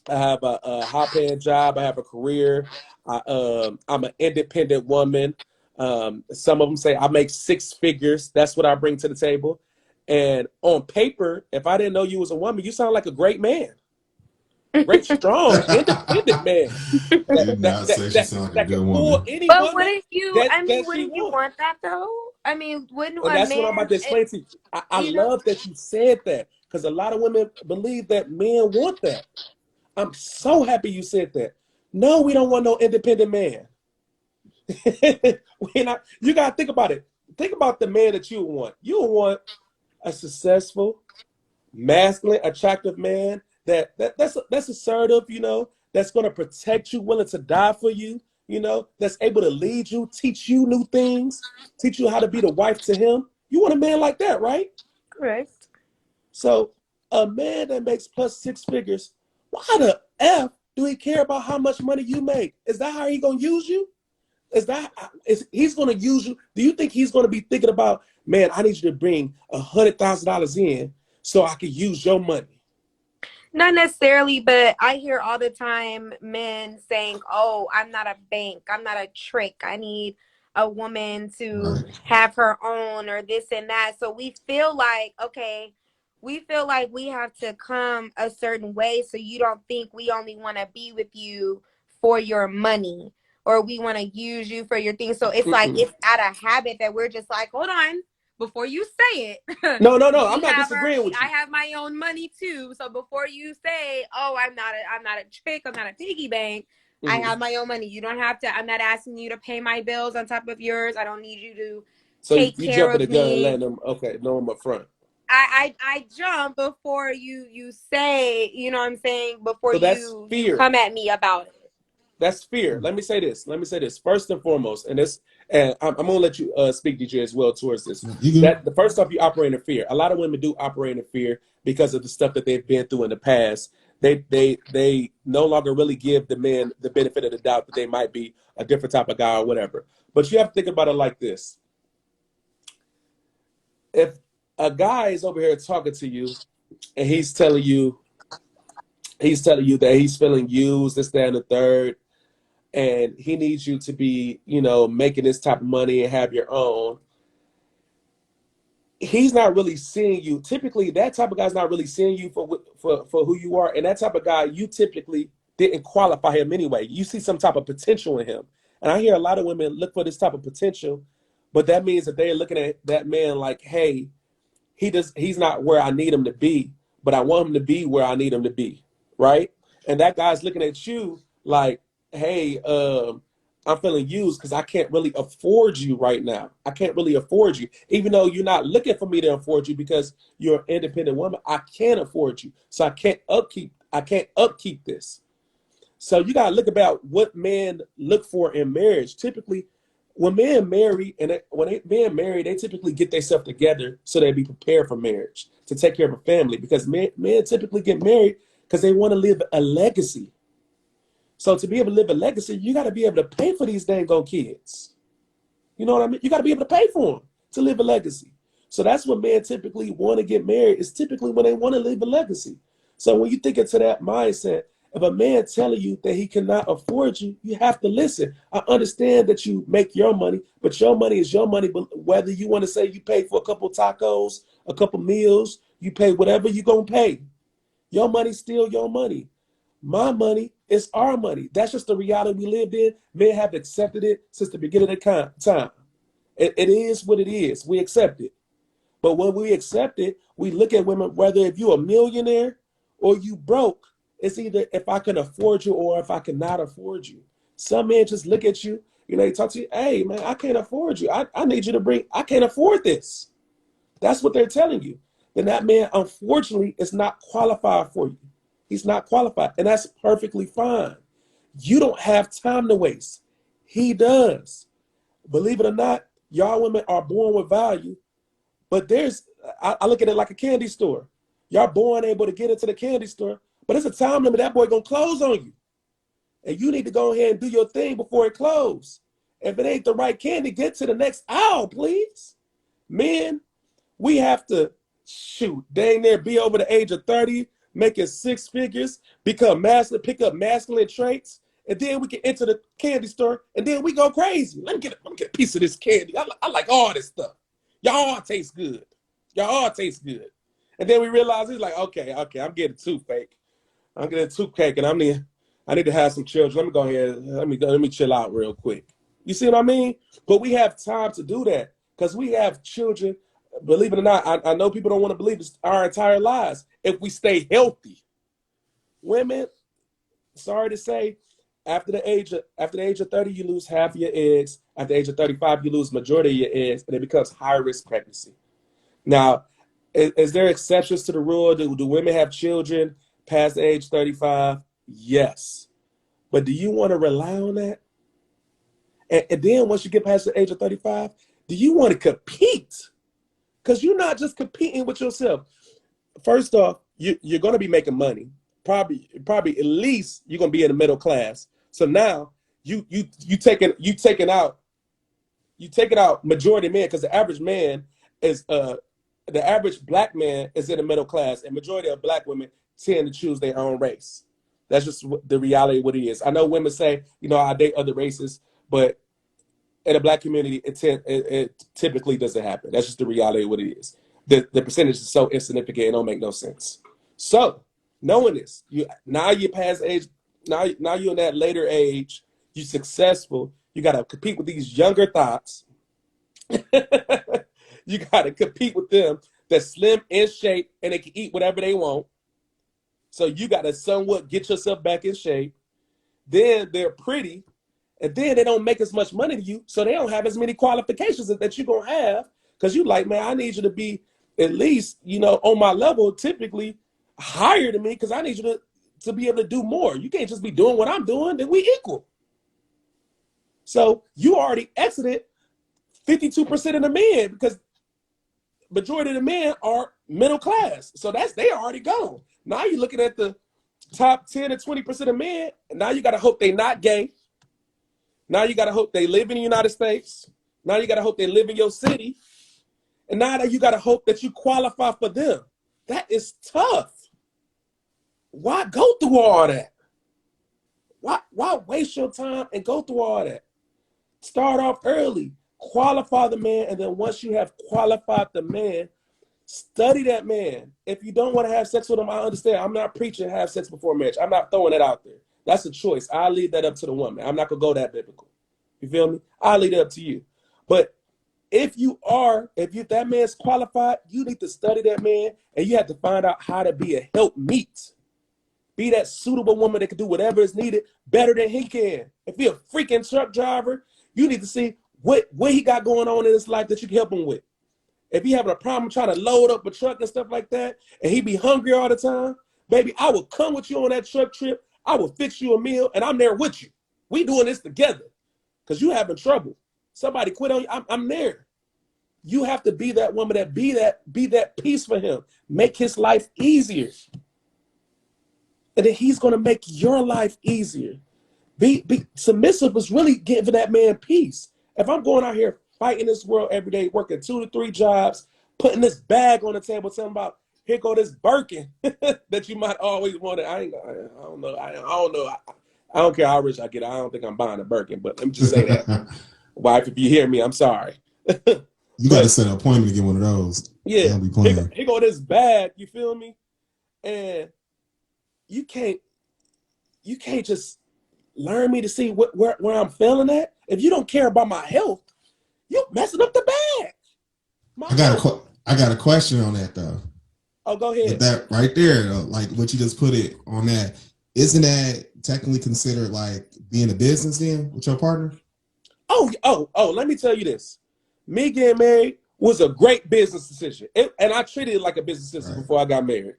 I have a high paying job. I have a career. I'm an independent woman. Some of them say I make six figures. That's what I bring to the table. And on paper, if I didn't know you was a woman, you sound like a great man, great, strong, independent man You that did that not that say she that, sounded like that a can good pull woman. any But woman wouldn't she you wants. want that though? I mean, wouldn't And a that's what I'm man, about to explain to you. I you know, love that you said that, because a lot of women believe that men want that. I'm so happy you said that. No, we don't want no independent man. we not, you got to think about it. Think about the man that you want. You want a successful, masculine, attractive man that's assertive, you know, that's going to protect you, willing to die for you, you know, that's able to lead you, teach you new things, teach you how to be the wife to him. You want a man like that, right? correct. So a man that makes plus six figures, why the F do he care about how much money you make? Is that how he gonna use you? Is he's gonna use you? Do you think he's gonna be thinking about, man, I need you to bring $100,000 in so I can use your money? Not necessarily, but I hear all the time men saying, "Oh, I'm not a bank. I'm not a trick. I need a woman to Right. have her own or this and that." So we feel like, okay, we feel like we have to come a certain way so you don't think we only want to be with you for your money or we want to use you for your things. So it's like Mm-mm. it's out of habit that we're just like, "Hold on. before you say it, No, I'm we not have disagreeing with I you. have my own money too. So before you say, oh, I'm not a chick, I'm not a piggy bank. I Mm-hmm. have my own money. You don't have to. I'm not asking you to pay my bills on top of yours. I don't need you to So take you care jumping the of gun and me. letting them, okay, know them up front. I jump before you say, you know what I'm saying, before So that's you fear. come at me about it. That's fear. Let me say this. First and foremost, and I'm gonna let you speak, DJ, as well towards this. You can. That the first off, you operate in fear. A lot of women do operate in fear because of the stuff that they've been through in the past. They no longer really give the men the benefit of the doubt that they might be a different type of guy or whatever. But you have to think about it like this: if a guy is over here talking to you and he's telling you that he's feeling used, this, that, and the third, and he needs you to be, making this type of money and have your own, he's not really seeing you. Typically, that type of guy's not really seeing you for who you are. And that type of guy, you typically didn't qualify him anyway. You see some type of potential in him. And I hear a lot of women look for this type of potential, but that means that they're looking at that man like, hey, he's not where I need him to be, but I want him to be where I need him to be, right? And that guy's looking at you like, hey, I'm feeling used because I can't really afford you right now. I can't really afford you, even though you're not looking for me to afford you because you're an independent woman. I can't afford you, so I can't upkeep. This. So you gotta look about what men look for in marriage. Typically, when men marry men marry, they typically get themselves together so they be prepared for marriage to take care of a family. Because men typically get married because they want to live a legacy. So to be able to live a legacy, you got to be able to pay for these dang old kids. You know what I mean? You got to be able to pay for them to live a legacy. So that's when men typically want to get married. Is typically when they want to leave a legacy. So when you think into that mindset, if a man telling you that he cannot afford you, you have to listen. I understand that you make your money, but your money is your money. But whether you want to say you pay for a couple tacos, a couple meals, you pay whatever you're going to pay. Your money's still your money. My money is our money. That's just the reality we lived in. Men have accepted it since the beginning of time. It is what it is. We accept it. But when we accept it, we look at women, whether if you're a millionaire or you broke, it's either if I can afford you or if I cannot afford you. Some men just look at you, they talk to you, hey, man, I can't afford you. I need you to I can't afford this. That's what they're telling you. Then that man, unfortunately, is not qualified for you. He's not qualified. And that's perfectly fine. You don't have time to waste. He does. Believe it or not, y'all women are born with value. But I look at it like a candy store. Y'all born able to get into the candy store, but it's a time limit. That boy gonna close on you. And you need to go ahead and do your thing before it closes. If it ain't the right candy, get to the next aisle, please. Men, we have to dang near be over the age of 30, making six figures, become masculine, pick up masculine traits, and then we can enter the candy store, and then we go crazy. Let me get a piece of this candy. I like all this stuff. Y'all all taste good. And then we realize he's like, okay, I'm getting too fake. I'm getting too cake, and I need to have some children. Let me go ahead. Let me chill out real quick. You see what I mean? But we have time to do that because we have children. Believe it or not, I know people don't want to believe this our entire lives. If we stay healthy, women, sorry to say, after the age of 30, you lose half your eggs. At the age of 35, you lose majority of your eggs, and it becomes high risk pregnancy. Now, is there exceptions to the rule? Do women have children past the age 35? Yes. But do you want to rely on that? And then once you get past the age of 35, do you want to compete? Because you're not just competing with yourself. First off, you're going to be making money. Probably at least you're going to be in the middle class. So now you taking out majority men, because the average man is the average black man is in the middle class, and majority of black women tend to choose their own race. That's just the reality of what it is. I know women say, I date other races, but in the black community, it typically doesn't happen. That's just the reality of what it is. The percentage is so insignificant, it don't make no sense. So, knowing this, you past age, now you're in that later age, you're successful, you got to compete with these younger thoughts. You got to compete with them that's slim in shape and they can eat whatever they want. So you got to somewhat get yourself back in shape. Then they're pretty, and then they don't make as much money to you, so they don't have as many qualifications that you're going to have, because you like, man, I need you to be at least, on my level, typically higher than me, because I need you to be able to do more. You can't just be doing what I'm doing, then we equal. So you already exited 52% of the men, because majority of the men are middle class. So they already gone. Now you're looking at the top 10 or 20% of men, and now you got to hope they not gay. Now you got to hope they live in the United States. Now you got to hope they live in your city. And now that you got to hope that you qualify for them. That is tough. Why go through all that? Why waste your time and go through all that? Start off early. Qualify the man, and then once you have qualified the man, study that man. If you don't want to have sex with him, I understand. I'm not preaching have sex before marriage. I'm not throwing that out there. That's a choice. I'll leave that up to the woman. I'm not going to go that biblical. You feel me? I'll leave it up to you. But if that man's qualified, you need to study that man, and you have to find out how to be a helpmeet. Be that suitable woman that can do whatever is needed better than he can. If he's a freaking truck driver, you need to see what he got going on in his life that you can help him with. If he having a problem trying to load up a truck and stuff like that, and he be hungry all the time, baby, I will come with you on that truck trip. I will fix you a meal, and I'm there with you. We doing this together, because you having trouble. Somebody quit on you, I'm there. You have to be that woman that be that peace for him. Make his life easier. And then he's going to make your life easier. Be submissive is really giving that man peace. If I'm going out here fighting this world every day, working 2 to 3 jobs, putting this bag on the table, telling about, here go this Birkin that you might always want to. I don't know. I don't care how rich I get. I don't think I'm buying a Birkin, but let me just say that. Wife, if you hear me, I'm sorry. You got to set an appointment to get one of those. Yeah. Here go this bag, you feel me? And you can't just learn me to see where I'm failing at. If you don't care about my health, you're messing up the bag. I got a question on that though. Oh, go ahead. With that right there, though, like what you just put it on that, isn't that technically considered like being a business then with your partner? Oh, let me tell you this. Me getting married was a great business decision. And I treated it like a business decision before I got married.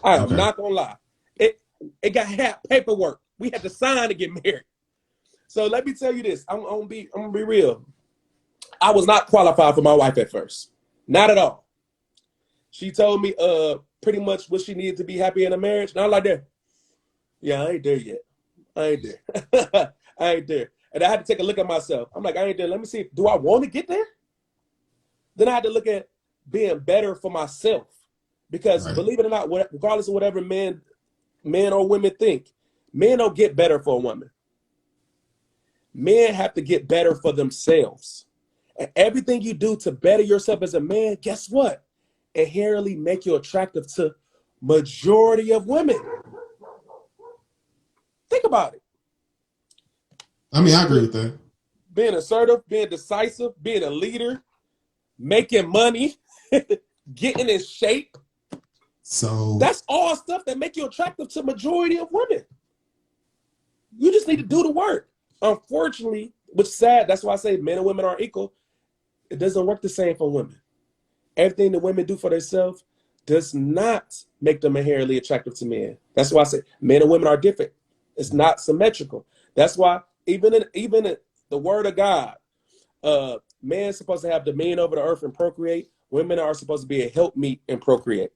I am not going to lie. It had paperwork. We had to sign to get married. So let me tell you this. I'm gonna be real. I was not qualified for my wife at first. Not at all. She told me pretty much what she needed to be happy in a marriage. And I'm like, there. Yeah, I ain't there yet. I ain't there. I ain't there. And I had to take a look at myself. I'm like, I ain't there. Let me see. Do I want to get there? Then I had to look at being better for myself. Because believe it or not, regardless of whatever men or women think, men don't get better for a woman. Men have to get better for themselves. And everything you do to better yourself as a man, guess what? Inherently make you attractive to majority of women. Think about it. I mean, I agree with that. Being assertive, being decisive, being a leader, making money, getting in shape. So that's all stuff that make you attractive to majority of women. You just need to do the work. Unfortunately, which is sad, that's why I say men and women are equal. It doesn't work the same for women. Everything that women do for themselves does not make them inherently attractive to men. That's why I say men and women are different. It's not symmetrical. That's why even in the word of God, man's supposed to have dominion over the earth and procreate. Women are supposed to be a helpmeet and procreate.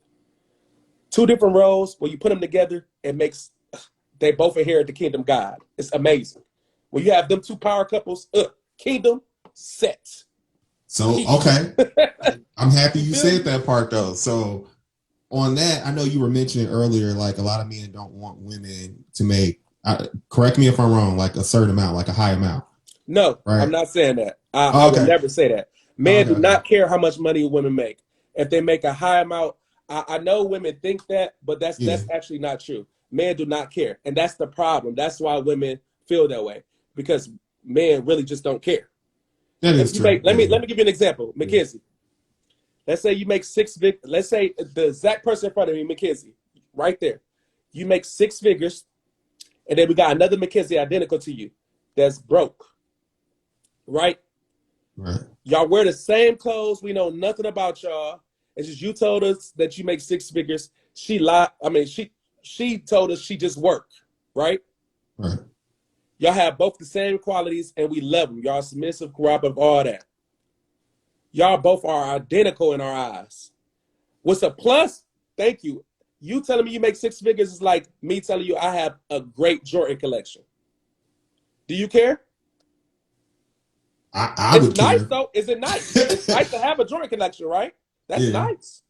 2 different roles. When you put them together, they both inherit the kingdom of God. It's amazing. When you have them 2 power couples, kingdom set. So, okay. I'm happy you said that part though. So on that, I know you were mentioning earlier, like a lot of men don't want women to make, correct me if I'm wrong, like a certain amount, like a high amount. No, right? I'm not saying that. I would never say that. Men do not care how much money women make. If they make a high amount, I know women think that, but that's actually not true. Men do not care. And that's the problem. That's why women feel that way, because men really just don't care. That is true. Let me give you an example. Mackenzie, Let's say you make let's say the exact person in front of me, Mackenzie, right there. You make 6 figures, and then we got another Mackenzie identical to you that's broke, right? Right. Y'all wear the same clothes. We know nothing about y'all. It's just you told us that you make 6 figures. She lied. I mean, she told us she just worked, right? Right. Y'all have both the same qualities, and we love them. Y'all submissive, cooperative, all that. Y'all both are identical in our eyes. What's a plus? Thank you. You telling me you make 6 figures is like me telling you I have a great Jordan collection. Do you care? I It's would nice care. though. Is it nice? It's nice to have a Jordan collection, right? That's Yeah. nice.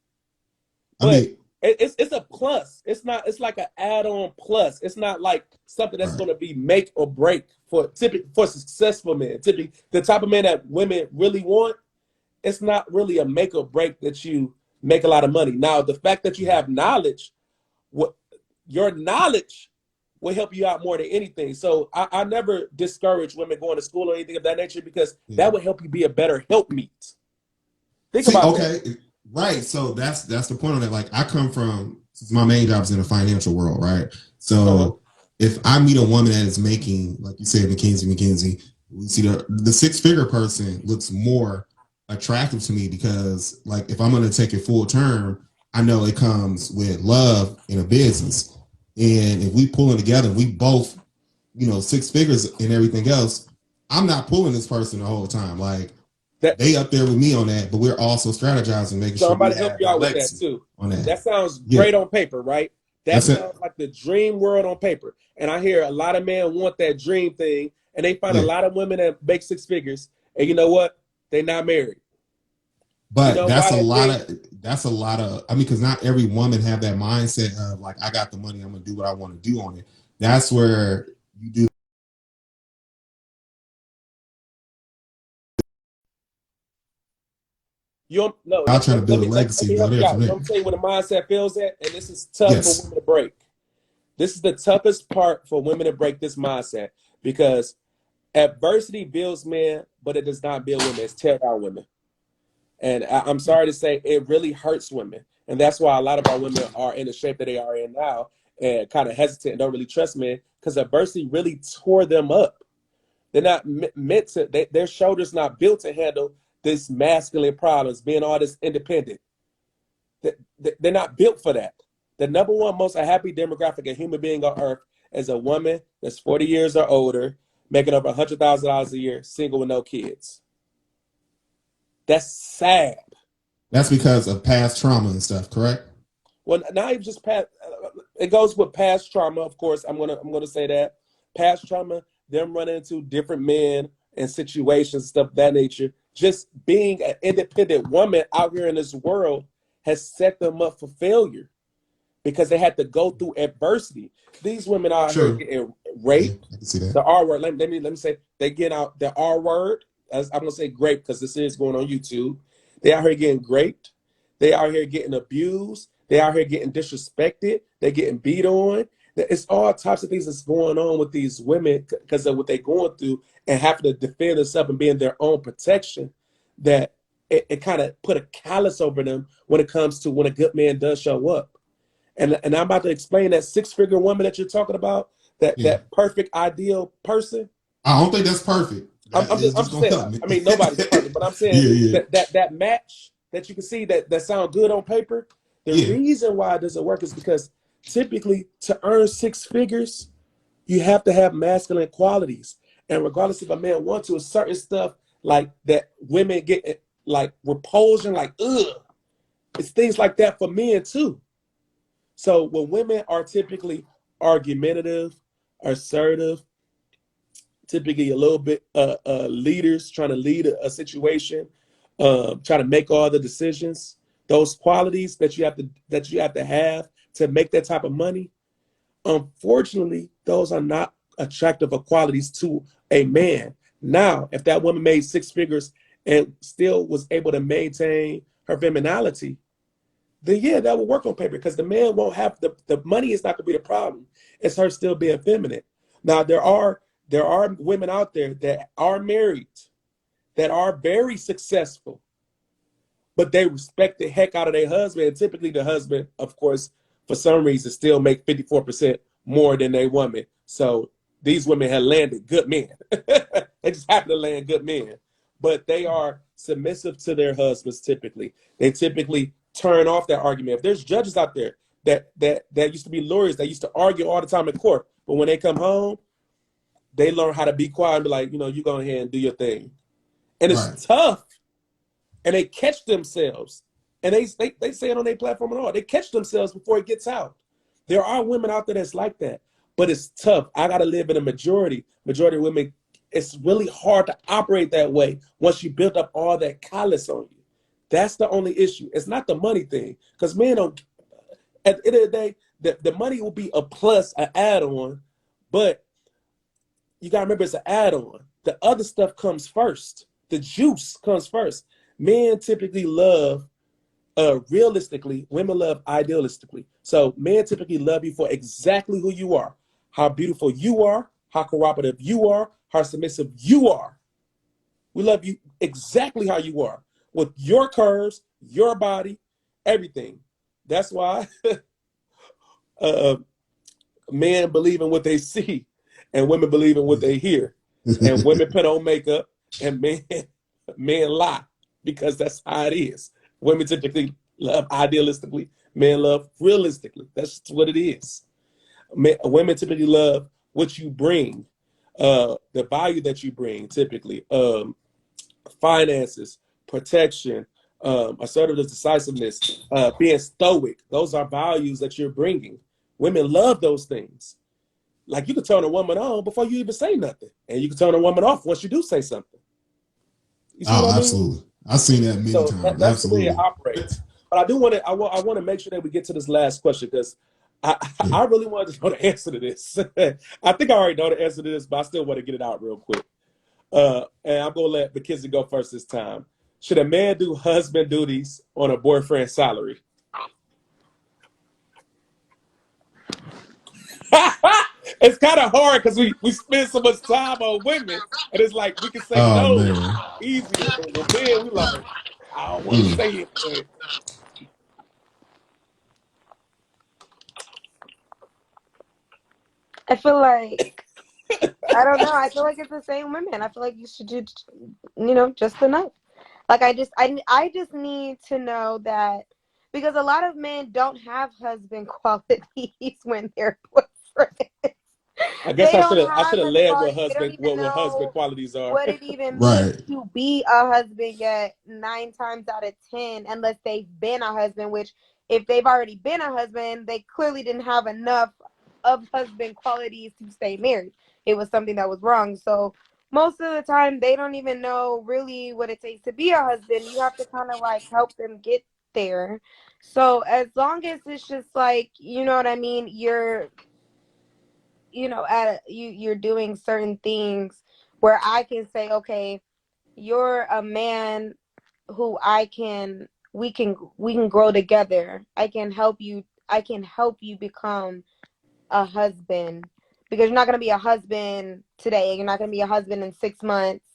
I But mean, it's a plus. It's not. It's like an add-on plus. It's not like something that's right. going to be make or break for successful men. Typically, the type of man that women really want. It's not really a make or break that you make a lot of money. Now, the fact that you have knowledge, what your knowledge will help you out more than anything. So I never discourage women going to school or anything of that nature because Yeah. that would help you be a better helpmeet. Think See, about that. okay, right. So that's the point on it. Like I come from my main job is in the financial world, right? Uh-huh. So if I meet a woman that is making, like you said, McKinsey, we see the 6 figure person looks more attractive to me because like if I'm gonna take it full term, I know it comes with love in a business. And if we pull it together, we both, 6 figures and everything else, I'm not pulling this person the whole time. Like That they up there with me on that, but we're also strategizing, making so sure I'm about we to help have you that out with that legacy too. on that. That sounds Yeah, great on paper, right? That that's it. sounds like the dream world on paper. And I hear a lot of men want that dream thing, and they find a Yeah, lot of women that make 6 figures, and you know what? They're not married. You but know why that thing? that's a lot of. I mean, because not every woman have that mindset of like, I got the money, I'm gonna do what I want to do on it. That's where you do. You don't no. Y'all trying to Let build a me let legacy me and go help there you from out. there. I'm saying where the mindset feels at, and this is tough for Yes, women to break. This is the toughest part for women to break this mindset because adversity builds men, but it does not build women. It's tear down women. And I'm sorry to say, it really hurts women. And that's why a lot of our women are in the shape that they are in now and kind of hesitant and don't really trust men because adversity really tore them up. They're not meant to, their shoulders not built to handle this masculine problems, being all this independent. They're not built for that. The number one most happy demographic of human being on earth is a woman that's 40 years or older, making over $100,000 a year, single with no kids. That's sad. that's because of past trauma and stuff. Correct. Well, not even just past. It goes with past trauma. Of course, I'm gonna say that past trauma, them running into different men and situations, stuff of that nature. Just being an independent woman out here in this world has set them up for failure because they had to go through adversity. These women out here True. getting Yeah, raped. I can see that. The R word. Let me say they get out the R word. As I'm gonna say grape because this is going on YouTube. They out here getting raped. They out here getting abused. They out here getting disrespected. They're getting beat on. It's all types of things that's going on with these women because of what they're going through and having to defend themselves and being their own protection. That it kind of put a callus over them when it comes to when a good man does show up. And I'm about to explain that 6 figure woman that you're talking about, that Yeah, that perfect ideal person. I don't think that's perfect. I'm, That I'm just is I'm just just gonna saying. help me. I mean, nobody's perfect, but I'm saying Yeah, yeah, that match that you can see that sound good on paper. The yeah. reason why it doesn't work is because typically to earn 6 figures, you have to have masculine qualities, and regardless if a man wants to, certain stuff like that women get like repulsion, like ugh. It's things like that for men too. So when women are typically argumentative, assertive, typically a little bit leaders trying to lead a situation, trying to make all the decisions, those qualities that you have to have to make that type of money. Unfortunately, those are not attractive qualities to a man. Now, if that woman made 6 figures and still was able to maintain her femininity, then yeah, that will work on paper because the man won't have the money is not going to be the problem. It's her still being feminine. Now there are women out there that are married that are very successful, but they respect the heck out of their husband. And typically the husband, of course, for some reason, still make 54% more than their woman. So these women have landed good men. They just happen to land good men. But they are submissive to their husbands typically. They typically turn off that argument. If there's judges out there that used to be lawyers, that used to argue all the time in court, but when they come home, they learn how to be quiet and be like, you go ahead and do your thing. And it's Right. tough. And they catch themselves. And they say it on their platform and all. They catch themselves before it gets out. There are women out there that's like that. But it's tough. I got to live in a majority. Majority of women, it's really hard to operate that way once you build up all that callous on you. That's the only issue. It's not the money thing. Because men don't, at the end of the day, the money will be a plus, an add-on. But you got to remember it's an add-on. The other stuff comes first. The juice comes first. Men typically love realistically, women love idealistically. So men typically love you for exactly who you are, how beautiful you are, how cooperative you are, how submissive you are. We love you exactly how you are, with your curves, your body, everything. That's why men believe in what they see and women believe in what they hear. And women put on makeup and men lie, because that's how it is. Women typically love idealistically, men love realistically. That's what it is. Women typically love what you bring, the value that you bring, typically, finances, protection, assertiveness, decisiveness, being stoic. Those are values that you're bringing. Women love those things. Like, you can turn a woman on before you even say nothing, and you can turn a woman off once you do say something. You see what Oh, I mean? absolutely. I've seen that many So times. that's the way it Absolutely. operates. But I do want to. I want to make sure that we get to this last question, because I Yeah. I really wanted to know the answer to this. I think I already know the answer to this, but I still want to get it out real quick. And I'm gonna let McKenzie go first this time. Should a man do husband duties on a boyfriend's salary? It's kind of hard because we spend so much time on women, and it's like we can say Oh no man. easier, but with men, we like, I don't want to Mm. say it, but I feel like I don't know. I feel like it's the same women. I feel like you should do, just enough. Like I just need to know that, because a lot of men don't have husband qualities when they're boyfriends. I guess They I don't should have have led husband with qualities. They don't husband even what husband know qualities are. what it even means Right. to be a husband yet 9 times out of 10, unless they've been a husband, which if they've already been a husband, they clearly didn't have enough of husband qualities to stay married. It was something that was wrong. So most of the time they don't even know really what it takes to be a husband. You have to kind of like help them get there. So as long as it's just like, you know what I mean, you're doing certain things where I can say, okay, you're a man who we can grow together. I can help you become a husband, because you're not going to be a husband today. You're not going to be a husband in 6 months.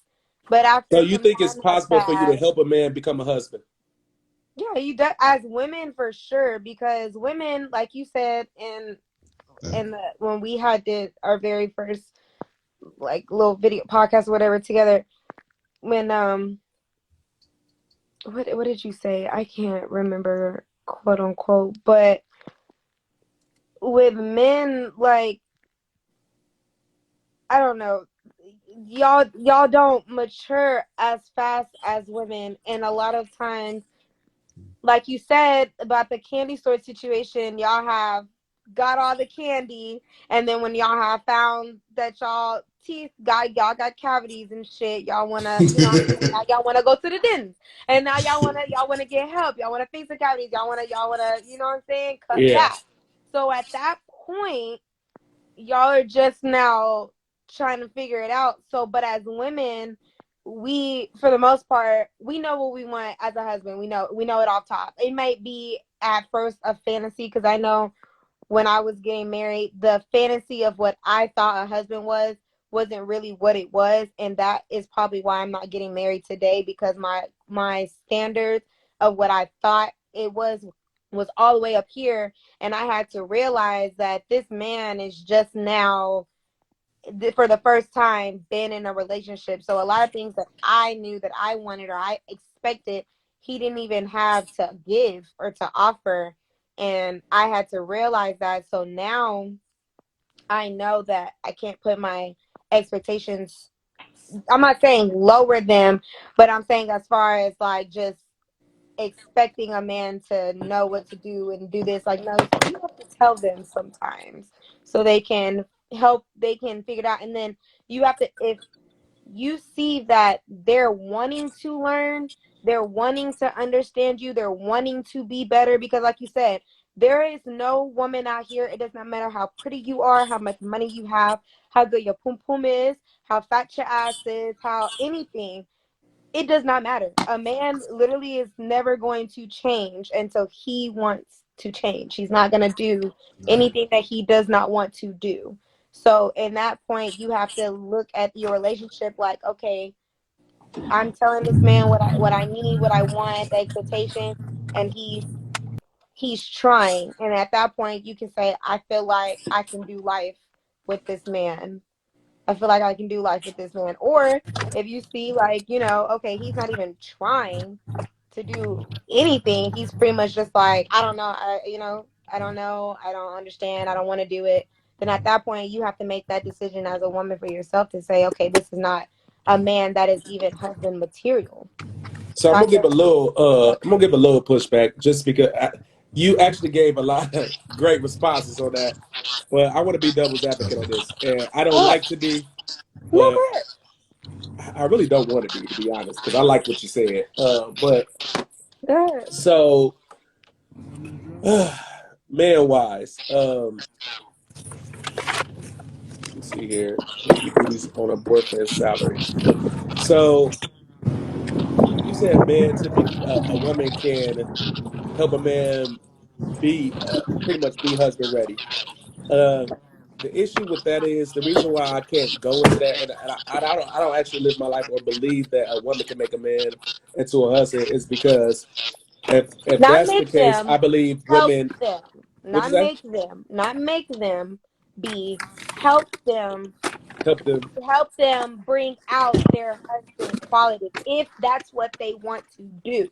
But So after you some think it's time has possible for you to passed, help a man become a husband? yeah, as women for sure, because women, like you said, when we did our very first like little video podcast or whatever together, when what did you say? I can't remember, quote unquote, but with men, like, I don't know, y'all don't mature as fast as women, and a lot of times, like you said about the candy store situation, y'all have got all the candy, and then when y'all have found that y'all got cavities and shit, y'all wanna, now y'all wanna go to the dens, and now y'all wanna get help, y'all wanna fix the cavities, y'all wanna, you know what I'm saying, cut Yeah. back. So at that point, y'all are just now trying to figure it out. So, but as women, we, for the most part, we know what we want as a husband. We know it off top. It might be at first a fantasy, because I know when I was getting married, the fantasy of what I thought a husband wasn't really what it was, and that is probably why I'm not getting married today, because my standards of what I thought it was all the way up here, and I had to realize that this man is just now, for the first time, been in a relationship. So a lot of things that I knew that I wanted or I expected, he didn't even have to give or to offer. And I had to realize that. So now I know that I can't put my expectations, I'm not saying lower them, but I'm saying as far as like just expecting a man to know what to do and do this. Like, no, you have to tell them sometimes so they can they can figure it out. And then you have to, if you see that they're wanting to learn, they're wanting to understand you, they're wanting to be better, because like you said, there is no woman out here, it does not matter how pretty you are, how much money you have, how good your pum pum is, how fat your ass is, how anything, it does not matter. A man literally is never going to change until he wants to change. He's not going to do Right. anything that he does not want to do. So, in that point, you have to look at your relationship like, okay, I'm telling this man what I need, what I want, the expectation, and he's trying. And at that point, you can say, I feel like I can do life with this man. I feel like I can do life with this man. Or if you see, like, okay, he's not even trying to do anything. He's pretty much just like, I don't know, I don't know, I don't understand, I don't want to do it. Then at that point, you have to make that decision as a woman for yourself to say, okay, this is not a man that is even husband material. So I guess. I'm gonna give a little pushback just because you actually gave a lot of great responses on that. But I want to be devil's advocate Definitely. on this, and I don't Oh, like to be, no, but go ahead. I really don't want to be honest, because I like what you said. But Go ahead. so, man wise, let me see here. He's on a boyfriend's salary. So you said man typically a woman can help a man be pretty much be husband ready. Uh, the issue with that is the reason why I can't go into that, and I don't actually live my life or believe that a woman can make a man into a husband is because if Not that's the make case, I them, believe help women. them. What'd you Not say? make them. Not make them be. Help them, Help them. bring out their husband quality if that's what they want to do.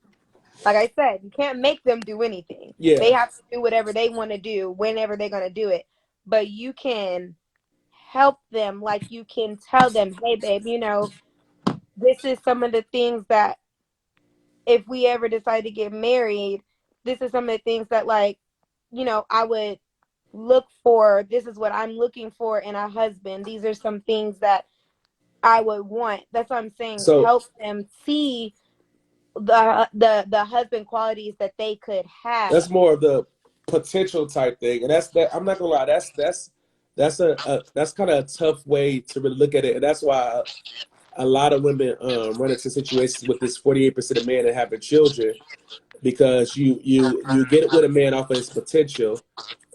Like I said, you can't make them do anything. They Yeah. have to do whatever they want to do whenever they're going to do it. But you can help them, like you can tell them, hey babe, this is some of the things that if we ever decide to get married, this is some of the things that, like, I would look for. This is what I'm looking for in a husband. These are some things that I would want. That's what I'm saying. So Help them see the husband qualities that they could that's have. more of the potential type thing, and that's that. I'm not gonna lie. That's that's kind of a tough way to really look at it, and that's why a lot of women run into situations with this 48% of men that having children because you get it with a man off of his potential,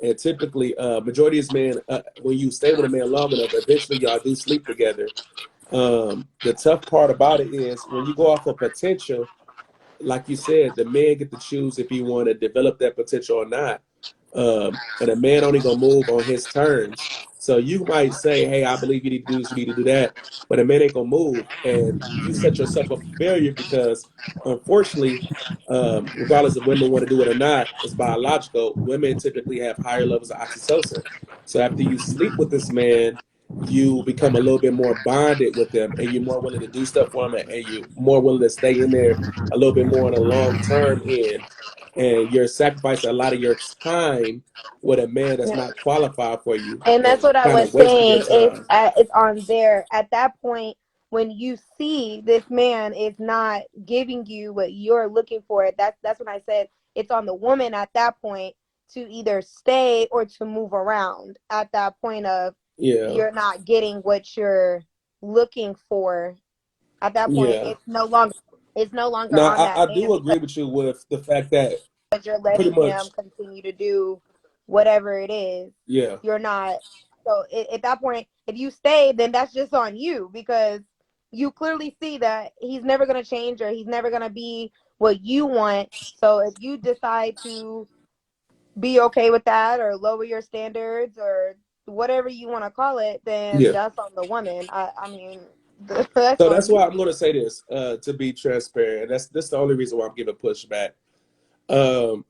and typically majority of men when you stay with a man long enough, eventually y'all do sleep together. The tough part about it is when you go off of potential, like you said, the man get to choose if he want to develop that potential or not. And a man only gonna move on his terms. So you might say, "Hey, I believe you need to do this, you need to do that," but a man ain't gonna move, and you set yourself up for failure because, unfortunately, regardless of women want to do it or not, it's biological. Women typically have higher levels of oxytocin. So after you sleep with this man, you become a little bit more bonded with them, and you're more willing to do stuff for him, and you're more willing to stay in there a little bit more on a long term end, and you're sacrificing a lot of your time with a man that's not qualified for you And that's and what I kind was of wasting your saying. time. It's on there at that point when you see this man is not giving you what you're looking for. That's when I said it's on the woman at that point to either stay or to move around. At that point of Yeah, you're not getting what you're looking for. At that point, yeah. it's no longer Now on that I man do because agree with you with the fact that you're pretty letting him much, continue to do whatever it is. yeah, You're not. So at that point, if you stay, then that's just on you because you clearly see that he's never going to change or he's never going to be what you want. So if you decide to be okay with that or lower your standards or whatever you want to call it, then Yeah. that's on the woman. I mean, that's So on that's why I'm you. going to say this to be transparent. That's the only reason why I'm giving pushback. Um,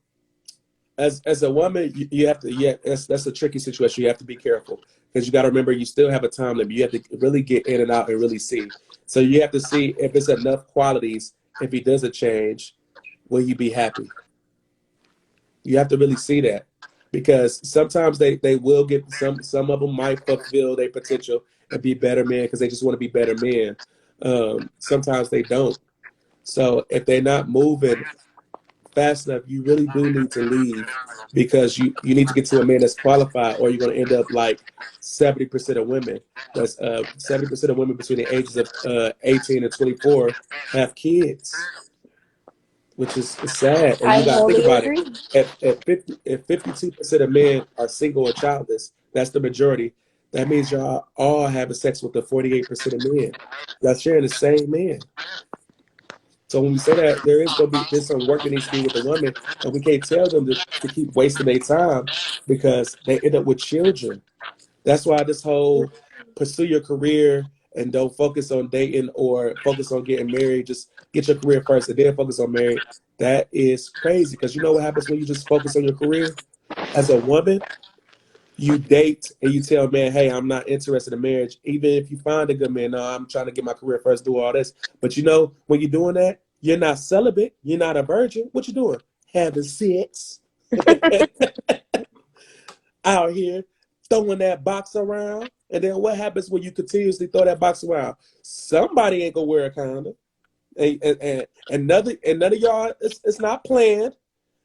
as a woman, you have to, yeah, that's a tricky situation. You have to be careful because you got to remember you still have a time limit. You have to really get in and out and really see. So you have to see if it's enough qualities. If he doesn't change, will you be happy? You have to really see that because sometimes they will get some of them might fulfill their potential and be better men because they just want to be better men. Sometimes they don't. So if they're not moving fast enough, you really do need to leave because you need to get to a man that's qualified, or you're going to end up like 70% of women. That's 70% of women between the ages of 18 and 24 have kids, which is sad. And I you got to think wholly about it. agree. If 52% of men are single or childless, that's the majority. That means y'all all having sex with the 48% of men. Y'all sharing the same man. So when we say that, there's some work that needs to be with the woman, and we can't tell them to keep wasting their time because they end up with children. That's why this whole pursue your career and don't focus on dating or focus on getting married. Just get your career first and then focus on married. That is crazy because you know what happens when you just focus on your career? As a woman, you date and you tell man, hey, I'm not interested in marriage. Even if you find a good man, no, I'm trying to get my career first, do all this. But you know, when you're doing that, you're not celibate, you're not a virgin. What you doing? Having sex out here, throwing that box around. And then what happens when you continuously throw that box around? Somebody ain't gonna wear a condom. And none of y'all, it's not planned.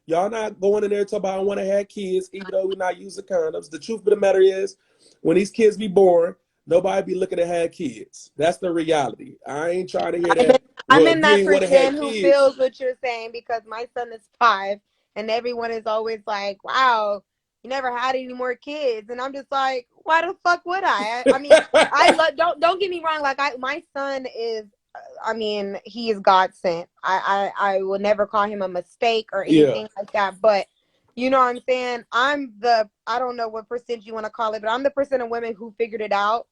Y'all not going in there talking about I want to have kids, even though we're not using condoms. The truth of the matter is, when these kids be born, nobody be looking to have kids. That's the reality. I ain't trying to hear I'm in, that. I'm Well, in you that ain't want to have percent who kids. feels what you're saying because my son is 5 and everyone is always like, wow, you never had any more kids. And I'm just like, why the fuck would I? I mean, I love, don't get me wrong. Like my son is, I mean, he is God sent. I will never call him a mistake or Yeah, anything like that. But you know what I'm saying? I don't know what percent you want to call it, but I'm the percent of women who figured it out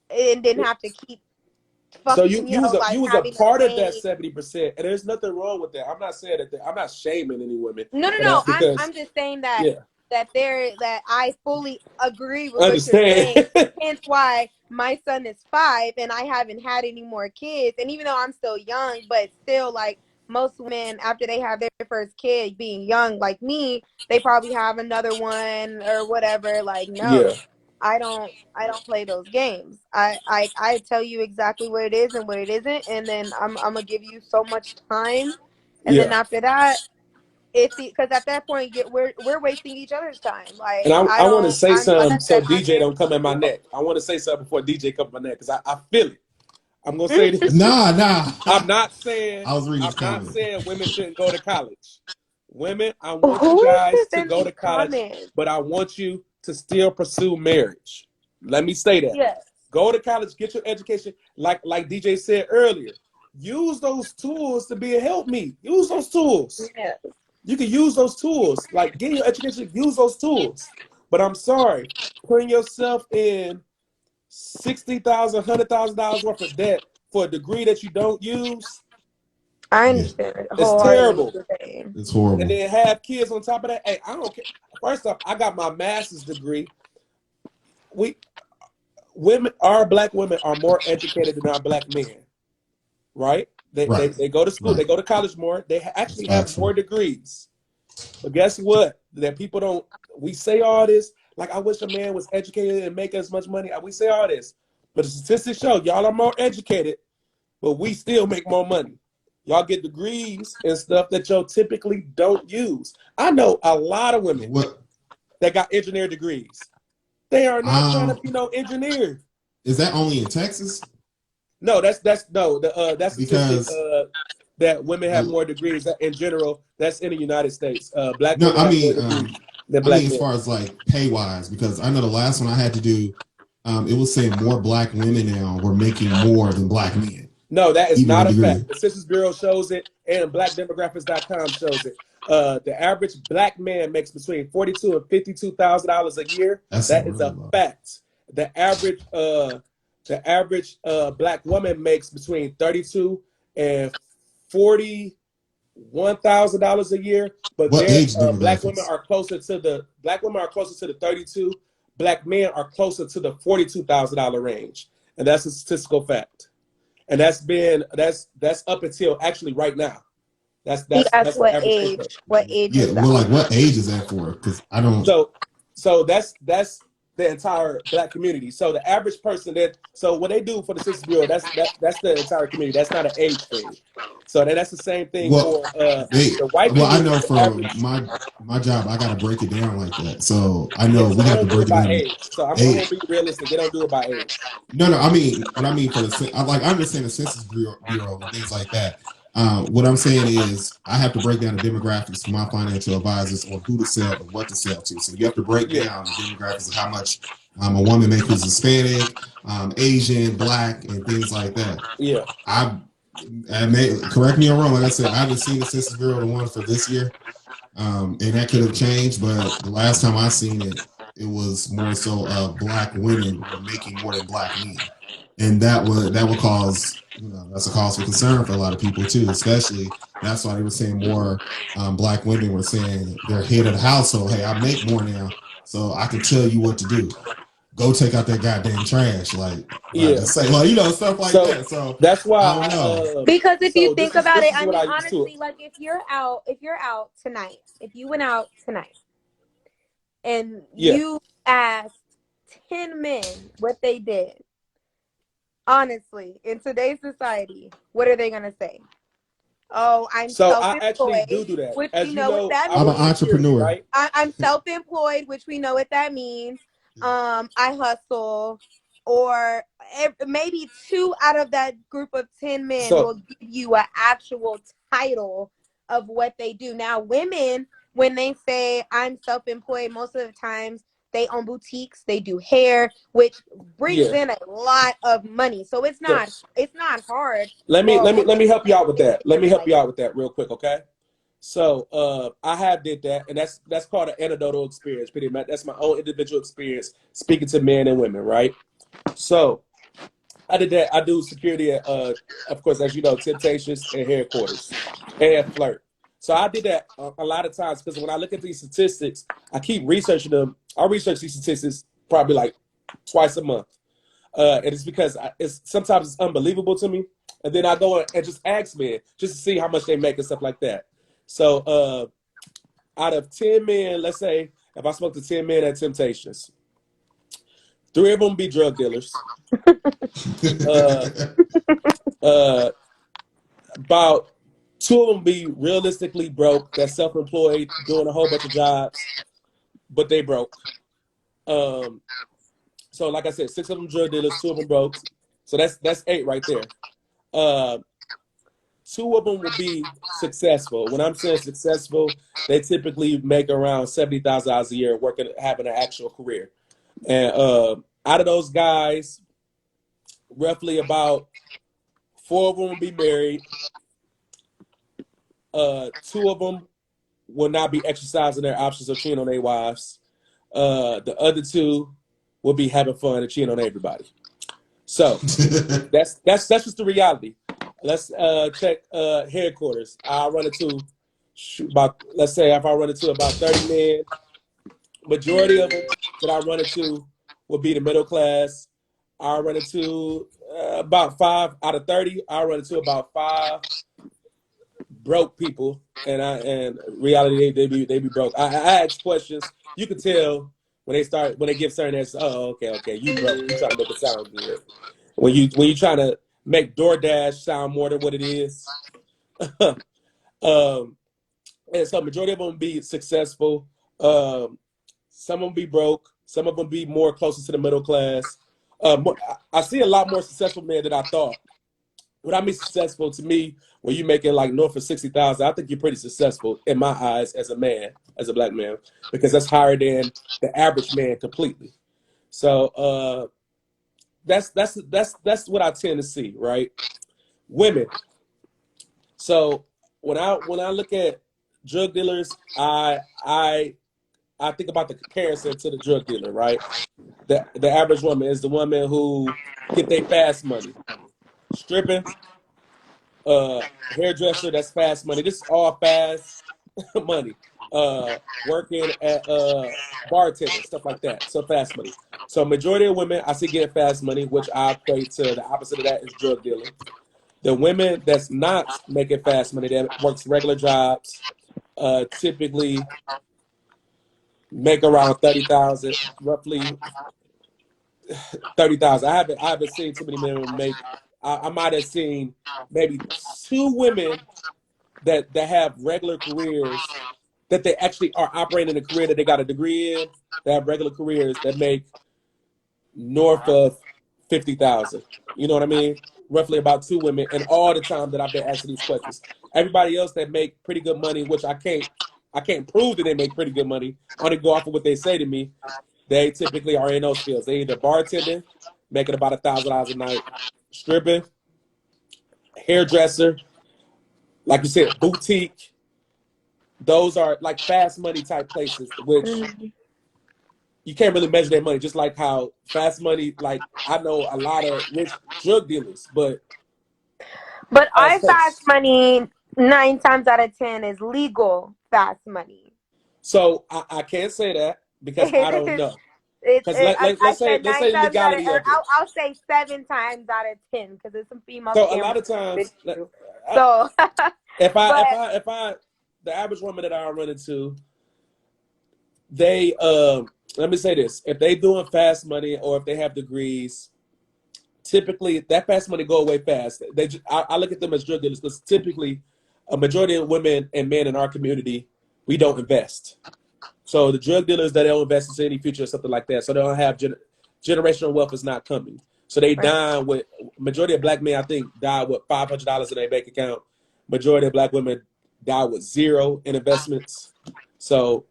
and didn't have to keep so fucking, like you was a having the part of that same. 70%, and there's nothing wrong with that. I'm not saying that I'm not shaming any women, No, no, but no. that's I'm because just saying that yeah, that I fully agree with what you're understand. saying. Hence why my son is 5 and I haven't had any more kids. And even though I'm still young, but still like most women after they have their first kid being young like me, they probably have another one or whatever. Like, Yeah, no. I don't play those games. I tell you exactly what it is and what it isn't, and then I'm gonna give you so much time, and then yeah. after that, it's because at that point we're wasting each other's time. And Like I want to say I'm like I something so said, I'm DJ very don't come in my loyal. neck. I want to say something before DJ come in my neck because I feel it. I'm gonna say Mhm. this. Nah. I'm not saying I was reading his I'm not comment. saying women shouldn't go to college. Women, I want you Who is guys this to in go these to college, comments? but I want you to still pursue marriage. Let me say that. Yes. Go to college, get your education. Like DJ said earlier, use those tools to be a help me. Use those tools. Yes. You can use those tools. Like get your education, use those tools. But I'm sorry, putting yourself in $60,000, $100,000 worth of debt for a degree that you don't use, I Yeah, understand it's wholeheartedly what terrible. you're saying. it's And horrible. then have kids on top of that. Hey, I don't care. First off, I got my master's degree. We our black women are more educated than our black men, right? Right, They go to school, right. they go to college more. They That's actually have factual. more degrees. But guess what? That people don't. We say all this like I wish a man was educated and make as much money. We say all this, but the statistics show y'all are more educated, but we still make more money. Y'all get degrees and stuff that y'all typically don't use. I know a lot of women What? that got engineer degrees. They are not trying to Um, be no engineer. is that only in Texas? No, that's no the that statistic Because that women have uh, more degrees. That in general, that's in the United States. Black no, women have more degrees than I mean black as men. far as like pay wise, because I know the last one I had to do, it was saying more black women now were making more than black men. No, that is even not with a a degree. fact. The Census Bureau shows it, and BlackDemographics.com shows it. The average black man makes between $42,000 and $52,000 a year. That's That is really a low. fact. The average black woman makes between $32,000 and $41,000 a year. But What their age demographics? black women are closer to the 32. Black men are closer to the $42,000 range, and that's a statistical fact. And that's up until actually right now. That's He that's asked that's the what average income. age. What age Yeah, is well, that? like what age is that for? Because I don't. So that's the entire black community. So the average person what they do for the Census Bureau, that's the entire community. That's not an age thing. So that's the same thing Well, for they. the white Well, I community. know The from average, my job, I got to break it down like that. So I yeah. know So we they have to don't do break it it by down. age. So I'm gonna Age. be realistic. They don't do it by age. No, no. What I mean for like I understand the Census Bureau and things like that. What I'm saying is I have to break down the demographics for my financial advisors on who to sell and what to sell to. So you have to break Yeah, down the demographics of how much a woman makes who's Hispanic, Asian, Black, and things like that. yeah, I, I may correct me if I'm wrong. Like I said, I haven't seen the Census Bureau, the one for this year, and that could have changed. But the last time I seen it, it was more so Black women were making more than Black men, and that would cause that's a cause for concern for a lot of people too. Especially that's why they were saying more Black women were saying they're head of the household. Hey, I make more now, so I can tell you what to do. Go take out that goddamn trash, like yeah. just say stuff like So that. So that's why I don't know. Because if you so this think is about this it, is I what I mean, use to. honestly, like if you're out tonight, if you went out tonight and Yeah. you asked 10 men what they did, honestly, in today's society, what are they going to say? Oh, I'm So I actually self-employed, do that. which we As you know what know, that I I'm an work means. security, entrepreneur. right? I'm self-employed, which we know what that means. I hustle, or maybe two out of that group of 10 men So will give you an actual title of what they do. Now, women, when they say I'm self-employed, most of the times they own boutiques, they do hair, which brings yeah. in a lot of money. So So it's not hard let me for a let me woman let me help to you make out with six that. Let me figures help like you that. out with that real quick, okay? So I have did that, and that's called an anecdotal experience. Pretty much, that's my own individual experience speaking to men and women, right? So I did that. I do security at, of course, as you know, Temptations and Headquarters and Flirt. So I did that a lot of times because when I look at these statistics, I keep researching them. I research these statistics probably like twice a month. And it's because it's sometimes it's unbelievable to me. And then I go and just ask men just to see how much they make and stuff like that. So out of 10 men, let's say if I spoke to 10 men at Temptations, 3 of them be drug dealers. Uh, uh, about 2 of them be realistically broke. That's self-employed, doing a whole bunch of jobs, but they broke. Um, so like I said, 6 of them drug dealers, 2 of them broke. So that's 8 right there. Uh, 2 of them will be successful. When I'm saying successful, they typically make around $70,000 a year working, having an actual career. And out of those guys, roughly about 4 of them will be married. 2 of them will not be exercising their options or cheating on their wives. The other 2 will be having fun and cheating on everybody. So that's just the reality. Let's check headquarters. I run into about, let's say if I run into about 30 men, majority of them that I run into will be the middle class. I run into about 5 out of 30. I run into about 5 broke people, and reality they be broke. I ask questions. You can tell when they give certain answers. Oh, okay, you broke. You trying to make it sound good. When you trying to make DoorDash sound more than what it is. um, and so majority of them be successful. Some of them be broke. Some of them be more closer to the middle class. I see a lot more successful men than I thought. When I mean successful, to me, when you're making like north of 60,000, I think you're pretty successful in my eyes as a man, as a black man, because that's higher than the average man completely. So that's what I tend to see, right? Women. So when I look at drug dealers, I think about the comparison to the drug dealer, right? The average woman is the woman who get their fast money. Stripping, hairdresser, that's fast money. This is all fast money. Working at bartending, stuff like that. So fast money. So majority of women I see getting fast money, which I equate to the opposite of that is drug dealing. The women that's not making fast money, that works regular jobs, typically make around 30,000, roughly 30,000. I haven't seen too many men make. I might have seen maybe two women that have regular careers that they actually are operating in a career that they got a degree in. They have regular careers that make north of 50,000. You know what I mean? Roughly about two women, and all the time that I've been asking these questions. Everybody else that make pretty good money, which I can't prove that they make pretty good money. I only go off of what they say to me. They typically are in those fields. They either bartending, making about $1,000 a night, stripping, hairdresser, like you said, boutique. Those are like fast money type places, which Mhm. you can't really measure their money. Just like how fast money, like I know a lot of rich drug dealers, but But fast our fast pace. money, 9 times out of 10, is legal fast money. So I can't say that because I don't know. Because I let's say said let's nine say the times out of, legality or of it. I'll say 7 times out of 10 because there's some female So a lot scammers of in this bitch times, too. I, So, but if I the average woman that I run into, they let me say this: if they doing fast money or if they have degrees, typically that fast money go away fast. I look at them as drug dealers because typically a majority of women and men in our community we don't invest. So the drug dealers that don't invest into any future or something like that, so they don't have generational wealth is not coming. So they right. die with majority of black men I think die with $500 in their bank account. Majority of black women die with zero in investments. So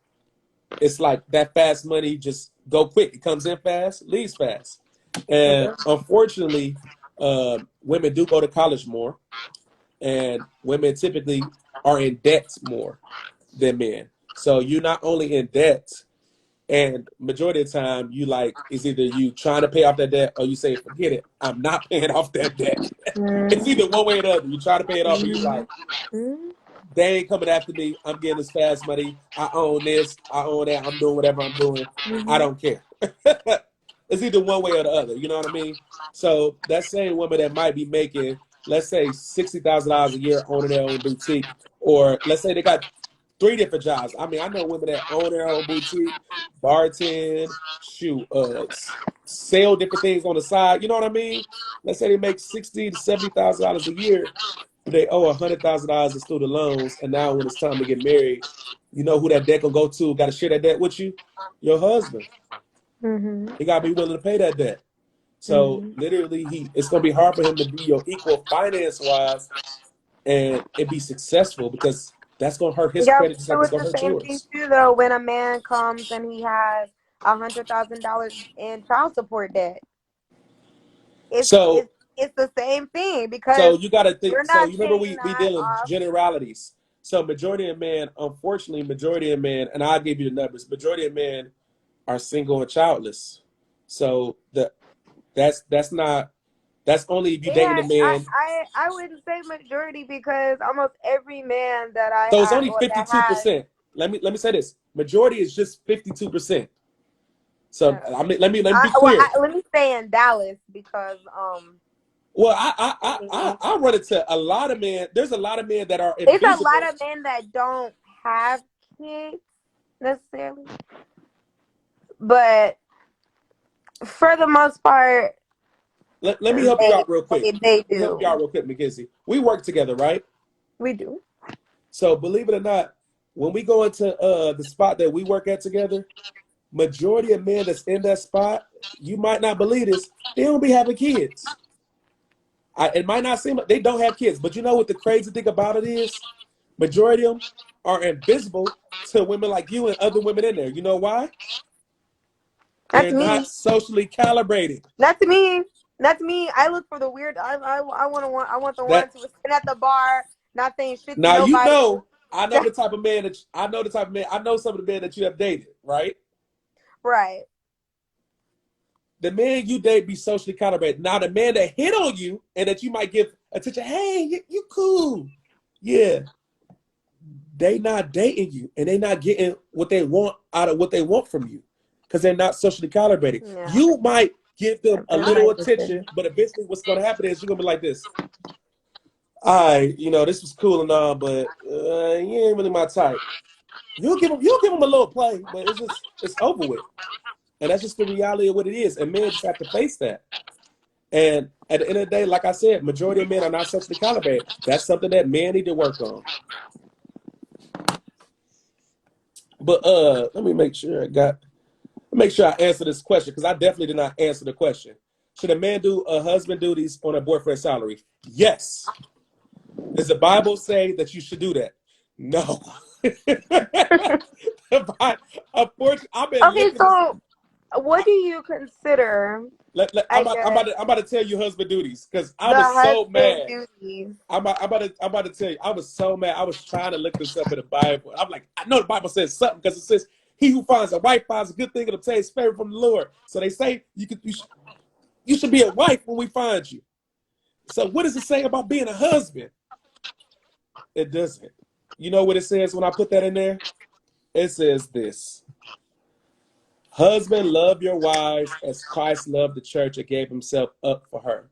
it's like that fast money just go quick. It comes in fast, leaves fast. And unfortunately, women do go to college more, and women typically are in debt more than men. So you're not only in debt, and majority of the time you like is either you trying to pay off that debt or you say, forget it, I'm not paying off that debt. It's Mhm. either one way or the other. You try to pay it off, or you like, Mhm. they ain't coming after me. I'm getting this fast money. I own this. I own that. I'm doing whatever I'm doing. I Mhm. don't care. It's either one way or the other. You know what I mean? So that same woman that might be making, let's say, $60,000 a year owning their own boutique, or let's say they got three different jobs. I mean, I know women that own their own boutique, bartend, shoot, sell different things on the side. You know what I mean? Let's say they make $60,000 to $70,000 a year, but they owe $100,000 in student loans, and now when it's time to get married, you know who that debt will go to? Got to share that debt with you? Your husband. Mhm. He got to be willing to pay that debt. So Mhm. literally, it's gonna be hard for him to be your equal finance wise and be successful because that's gonna hurt his Yep, credit just it like it's was gonna the hurt same thing yours. too, though. When a man comes and he has $100,000 in child support debt, it's So it's it's the same thing so because you got to think. you're So not you remember paying we that deal in off. generalities. So majority of men, unfortunately, majority of men, and I'll give you the numbers. Majority of men are single and childless. So that's not that's only if you dating Yeah, a man. I wouldn't say majority because almost every man that I So it's have only or fifty that two has. percent. Let me say this. Majority is just 52%. So I mean, let me be clear. Let me stay in Dallas because Well, I mean, I run into a lot of men. There's a lot of men that are it's a lot invisible. of men that don't have kids necessarily, but for the most part, Let me help you out real quick. they Let me help you out do. real quick, McKenzie. We work together, right? We do. So believe it or not, when we go into the spot that we work at together, majority of men that's in that spot, you might not believe this, they don't be having kids. It might not seem like they don't have kids, but you know what the crazy thing about it is? Majority of them are invisible to women like you and other women in there. You know why? That's They're me. not socially calibrated. That's me. That's me. I look for the weird. I want the one That who was sitting at the bar, not saying shit to now you nobody. know. I know the type of man that I know the type of man. I know some of the men that you have dated, right? Right. The man you date be socially calibrated. Now the man that hit on you and that you might give attention, hey, you cool. Yeah. They not dating you and they not getting what they want out of what they want from you because they're not socially calibrated. Yeah. You might give them I've a been little like this attention, but eventually what's going to happen is you're going to be like this. All right, this was cool and all, but you ain't really my type. You'll give them a little play, but it's over with. And that's just the reality of what it is. And men just have to face that. And at the end of the day, like I said, majority of men are not socially calibrated. That's something that men need to work on. But let me make sure I answer this question because I definitely did not answer the question. Should a man do a husband duties on a boyfriend's salary? Yes. Does the Bible say that you should do that? No. Unfortunately, I've been Okay, looking. so what do you consider? I I'm guess about to tell you husband duties because I the was so husband mad. duties. I'm about to tell you, I was so mad. I was trying to look this up in the Bible. I'm like, I know the Bible says something because it says, "He who finds a wife finds a good thing and obtains favor from the Lord." So they say you should be a wife when we find you. So what does it say about being a husband? It doesn't. You know what it says when I put that in there? It says this: "Husband, love your wives as Christ loved the church and gave himself up for her."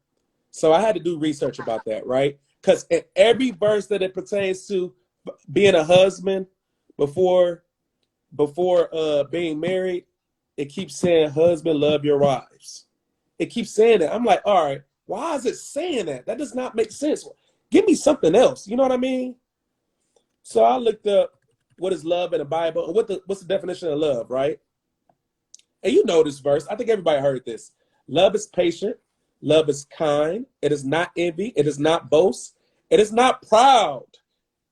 So I had to do research about that, right? Because in every verse that it pertains to being a husband before being married, it keeps saying, "Husband, love your wives." It keeps saying that. I'm like, all right, why is it saying that? That does not make sense. Give me something else. You know what I mean? So I looked up what is love in the Bible and what's the definition of love, right? And you know this verse. I think everybody heard this. Love is patient. Love is kind. It is not envy. It is not boast. It is not proud.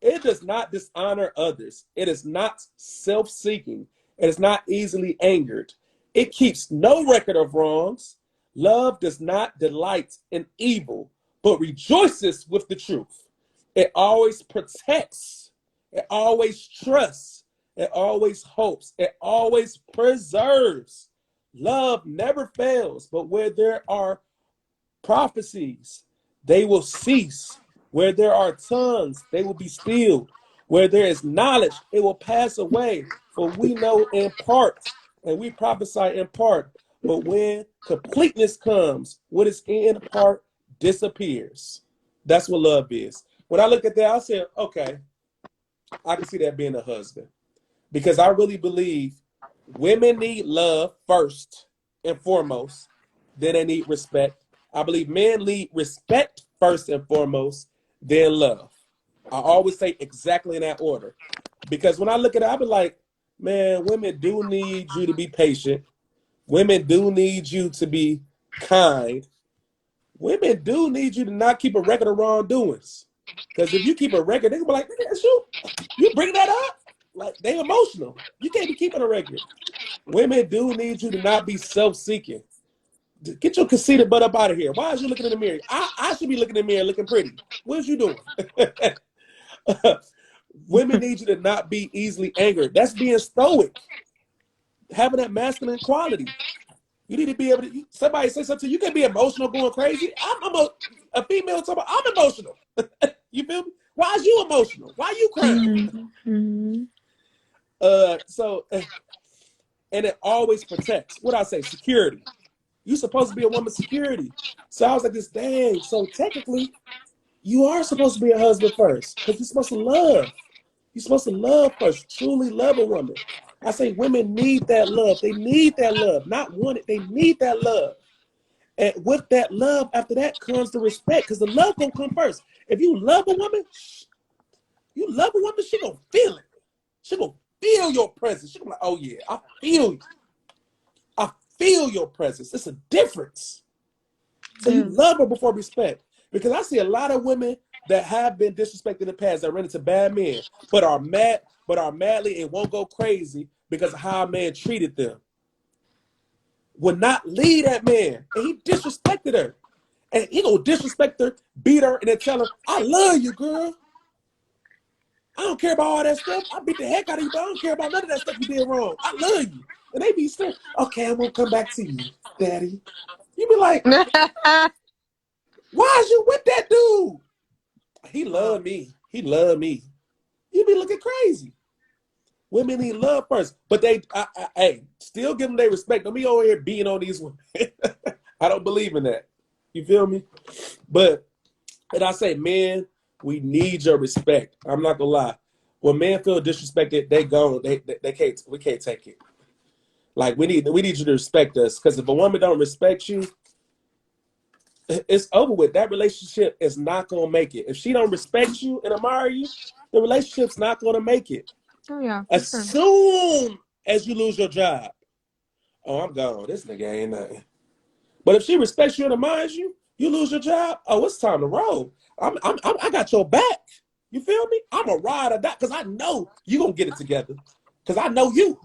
It does not dishonor others. It is not self-seeking. It is not easily angered. It keeps no record of wrongs. Love does not delight in evil, but rejoices with the truth. It always protects. It always trusts. It always hopes. It always preserves. Love never fails, but where there are prophecies, they will cease. Where there are tongues, they will be stilled. Where there is knowledge, it will pass away. For we know in part, and we prophesy in part. But when completeness comes, what is in part disappears. That's what love is. When I look at that, I said, okay, I can see that being a husband. Because I really believe women need love first and foremost, then they need respect. I believe men need respect first and foremost, then love. I always say exactly in that order. Because when I look at it, I be like, man, women do need you to be patient. Women do need you to be kind. Women do need you to not keep a record of wrongdoings. Because if you keep a record, they can be like, that's you. You bring that up? Like, they emotional. You can't be keeping a record. Women do need you to not be self-seeking. Get your conceited butt up out of here. Why is you looking in the mirror? I should be looking in the mirror looking pretty. What is you doing? Women need you to not be easily angered. That's being stoic. Having that masculine quality. You need to be able to, somebody say something, you can be emotional going crazy. A female talking about, I'm emotional. You feel me? Why is you emotional? Why are you crying? Mm-hmm. And it always protects. What I say, security. You're supposed to be a woman's security. So I was like, this dang. So technically, you are supposed to be a husband first because you're supposed to love. You're supposed to love first, truly love a woman. I say women need that love. They need that love, not want it. They need that love. And with that love, after that comes the respect because the love gonna come first. If you love a woman, she gonna feel it. She gonna feel your presence. She gonna be like, oh yeah, I feel you. I feel your presence. It's a difference. So you love her before respect. Because I see a lot of women that have been disrespected in the past that run into bad men, but are madly and won't go crazy because of how a man treated them. Would not leave that man. And he disrespected her. And he gonna disrespect her, beat her, and then tell her, I love you, girl. I don't care about all that stuff. I beat the heck out of you, but I don't care about none of that stuff you did wrong. I love you. And they be saying, okay, I won't come back to you, daddy. You be like, why is you with that dude? He loved me. He loved me. You be looking crazy. Women need love first. But hey, still give them their respect. Don't be over here beating on these women. I don't believe in that. You feel me? But, and I say, men, we need your respect. I'm not gonna lie. When men feel disrespected, they gone. They can't. We can't take it. Like we need you to respect us. Because if a woman don't respect you, it's over with. That relationship is not gonna make it. If she don't respect you and admire you, the relationship's not gonna make it. Oh yeah. As soon as you lose your job, oh, I'm gone. This nigga ain't nothing. But if she respects you and admires you, you lose your job. Oh, it's time to roll. I got your back. You feel me? I'm a ride or die because I know you gonna get it together. Because I know you.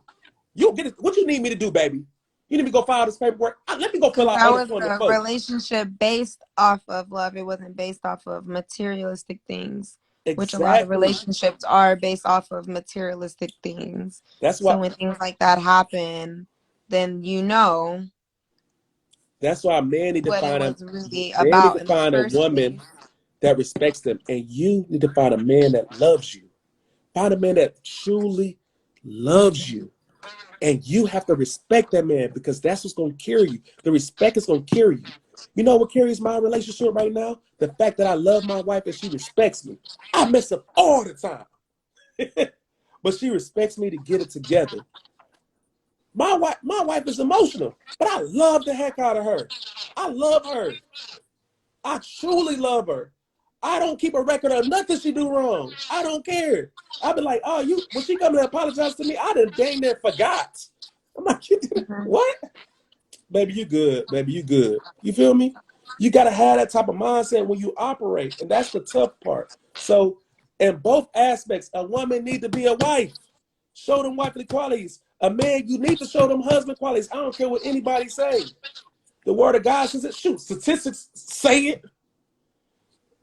You'll get it. What you need me to do, baby? You need me to go file this paperwork? Let me go fill out that was unemployment a first. relationship based off of love. It wasn't based off of materialistic things. Exactly. Which a lot of relationships are based off of materialistic things. That's why. So when things like that happen, then you know. That's why men need to find a woman that respects them, and you need to find a man that loves you. Find a man that truly loves you, and you have to respect that man because that's what's going to carry you. The respect is going to carry you. You know what carries my relationship right now? The fact that I love my wife and she respects me. I mess up all the time, but she respects me to get it together. My wife is emotional, but I love the heck out of her. I love her. I truly love her. I don't keep a record of nothing she do wrong. I don't care. I be like, oh, when she come and apologize to me, I done dang near forgot. I'm like, you did what? Baby, you good. Baby, you good. You feel me? You got to have that type of mindset when you operate, and that's the tough part. So in both aspects, a woman need to be a wife. Show them wifely qualities. A man, you need to show them husband qualities. I don't care what anybody say. The word of God says it. Shoot, statistics say it.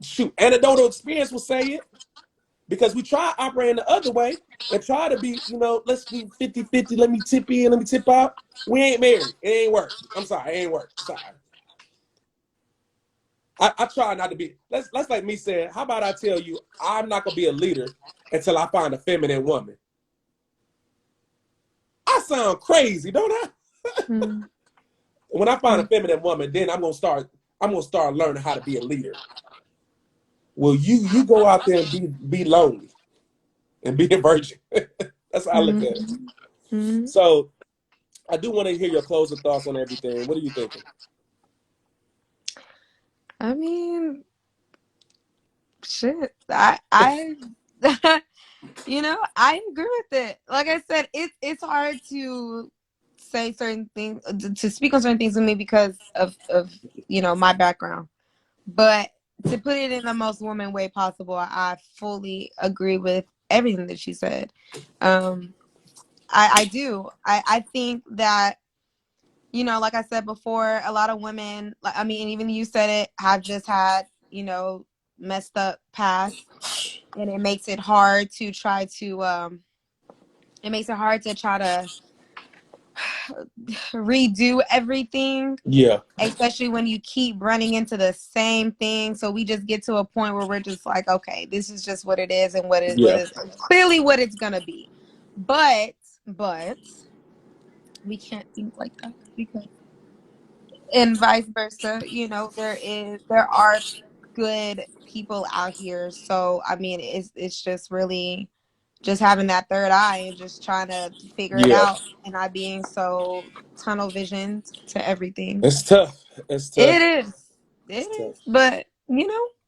Shoot, anecdotal experience will say it. Because we try operating the other way and try to be, let's be 50-50. Let me tip in, let me tip out. We ain't married. It ain't work. I'm sorry, it ain't work. Sorry. I try not to be. Let's like me saying, how about I tell you, I'm not gonna be a leader until I find a feminine woman. I sound crazy, don't I? When I find a feminine woman, then I'm gonna start learning how to be a leader. Well, you go out there and be lonely and be a virgin. That's how I look at it. So I do want to hear your closing thoughts on everything. What are you thinking? I mean, shit. I I agree with it. Like I said, it's hard to say certain things, to speak on certain things with me because of my background. But to put it in the most woman way possible, I fully agree with everything that she said. I do. I think that, like I said before, a lot of women, and even you said it, have just had, messed up past, and it makes it hard to try to redo everything. Yeah. Especially when you keep running into the same thing. So we just get to a point where we're just like, okay, this is just what it is and what is clearly what it's gonna be. But we can't think like that because, and vice versa, there are good people out here. So it's just really just having that third eye and just trying to figure it out and not being so tunnel visioned to everything. It's tough. It's tough. It is. But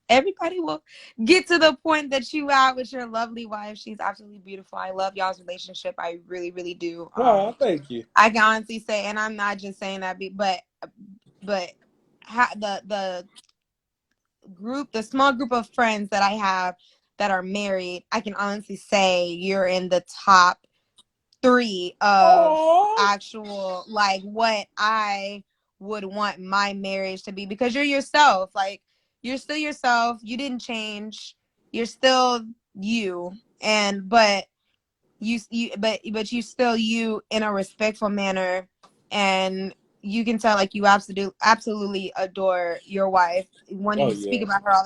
everybody will get to the point that you out with your lovely wife. She's absolutely beautiful. I love y'all's relationship. I really, really do. Oh, thank you. I can honestly say, and I'm not just saying that, but the small group of friends that I have that are married, I can honestly say you're in the top 3 of actual, like, what I would want my marriage to be, because you're yourself. Like, you're still yourself. You didn't change. You're still you. And but you still you in a respectful manner, and you can tell like you absolutely adore your wife when Oh you speak yeah. about her all the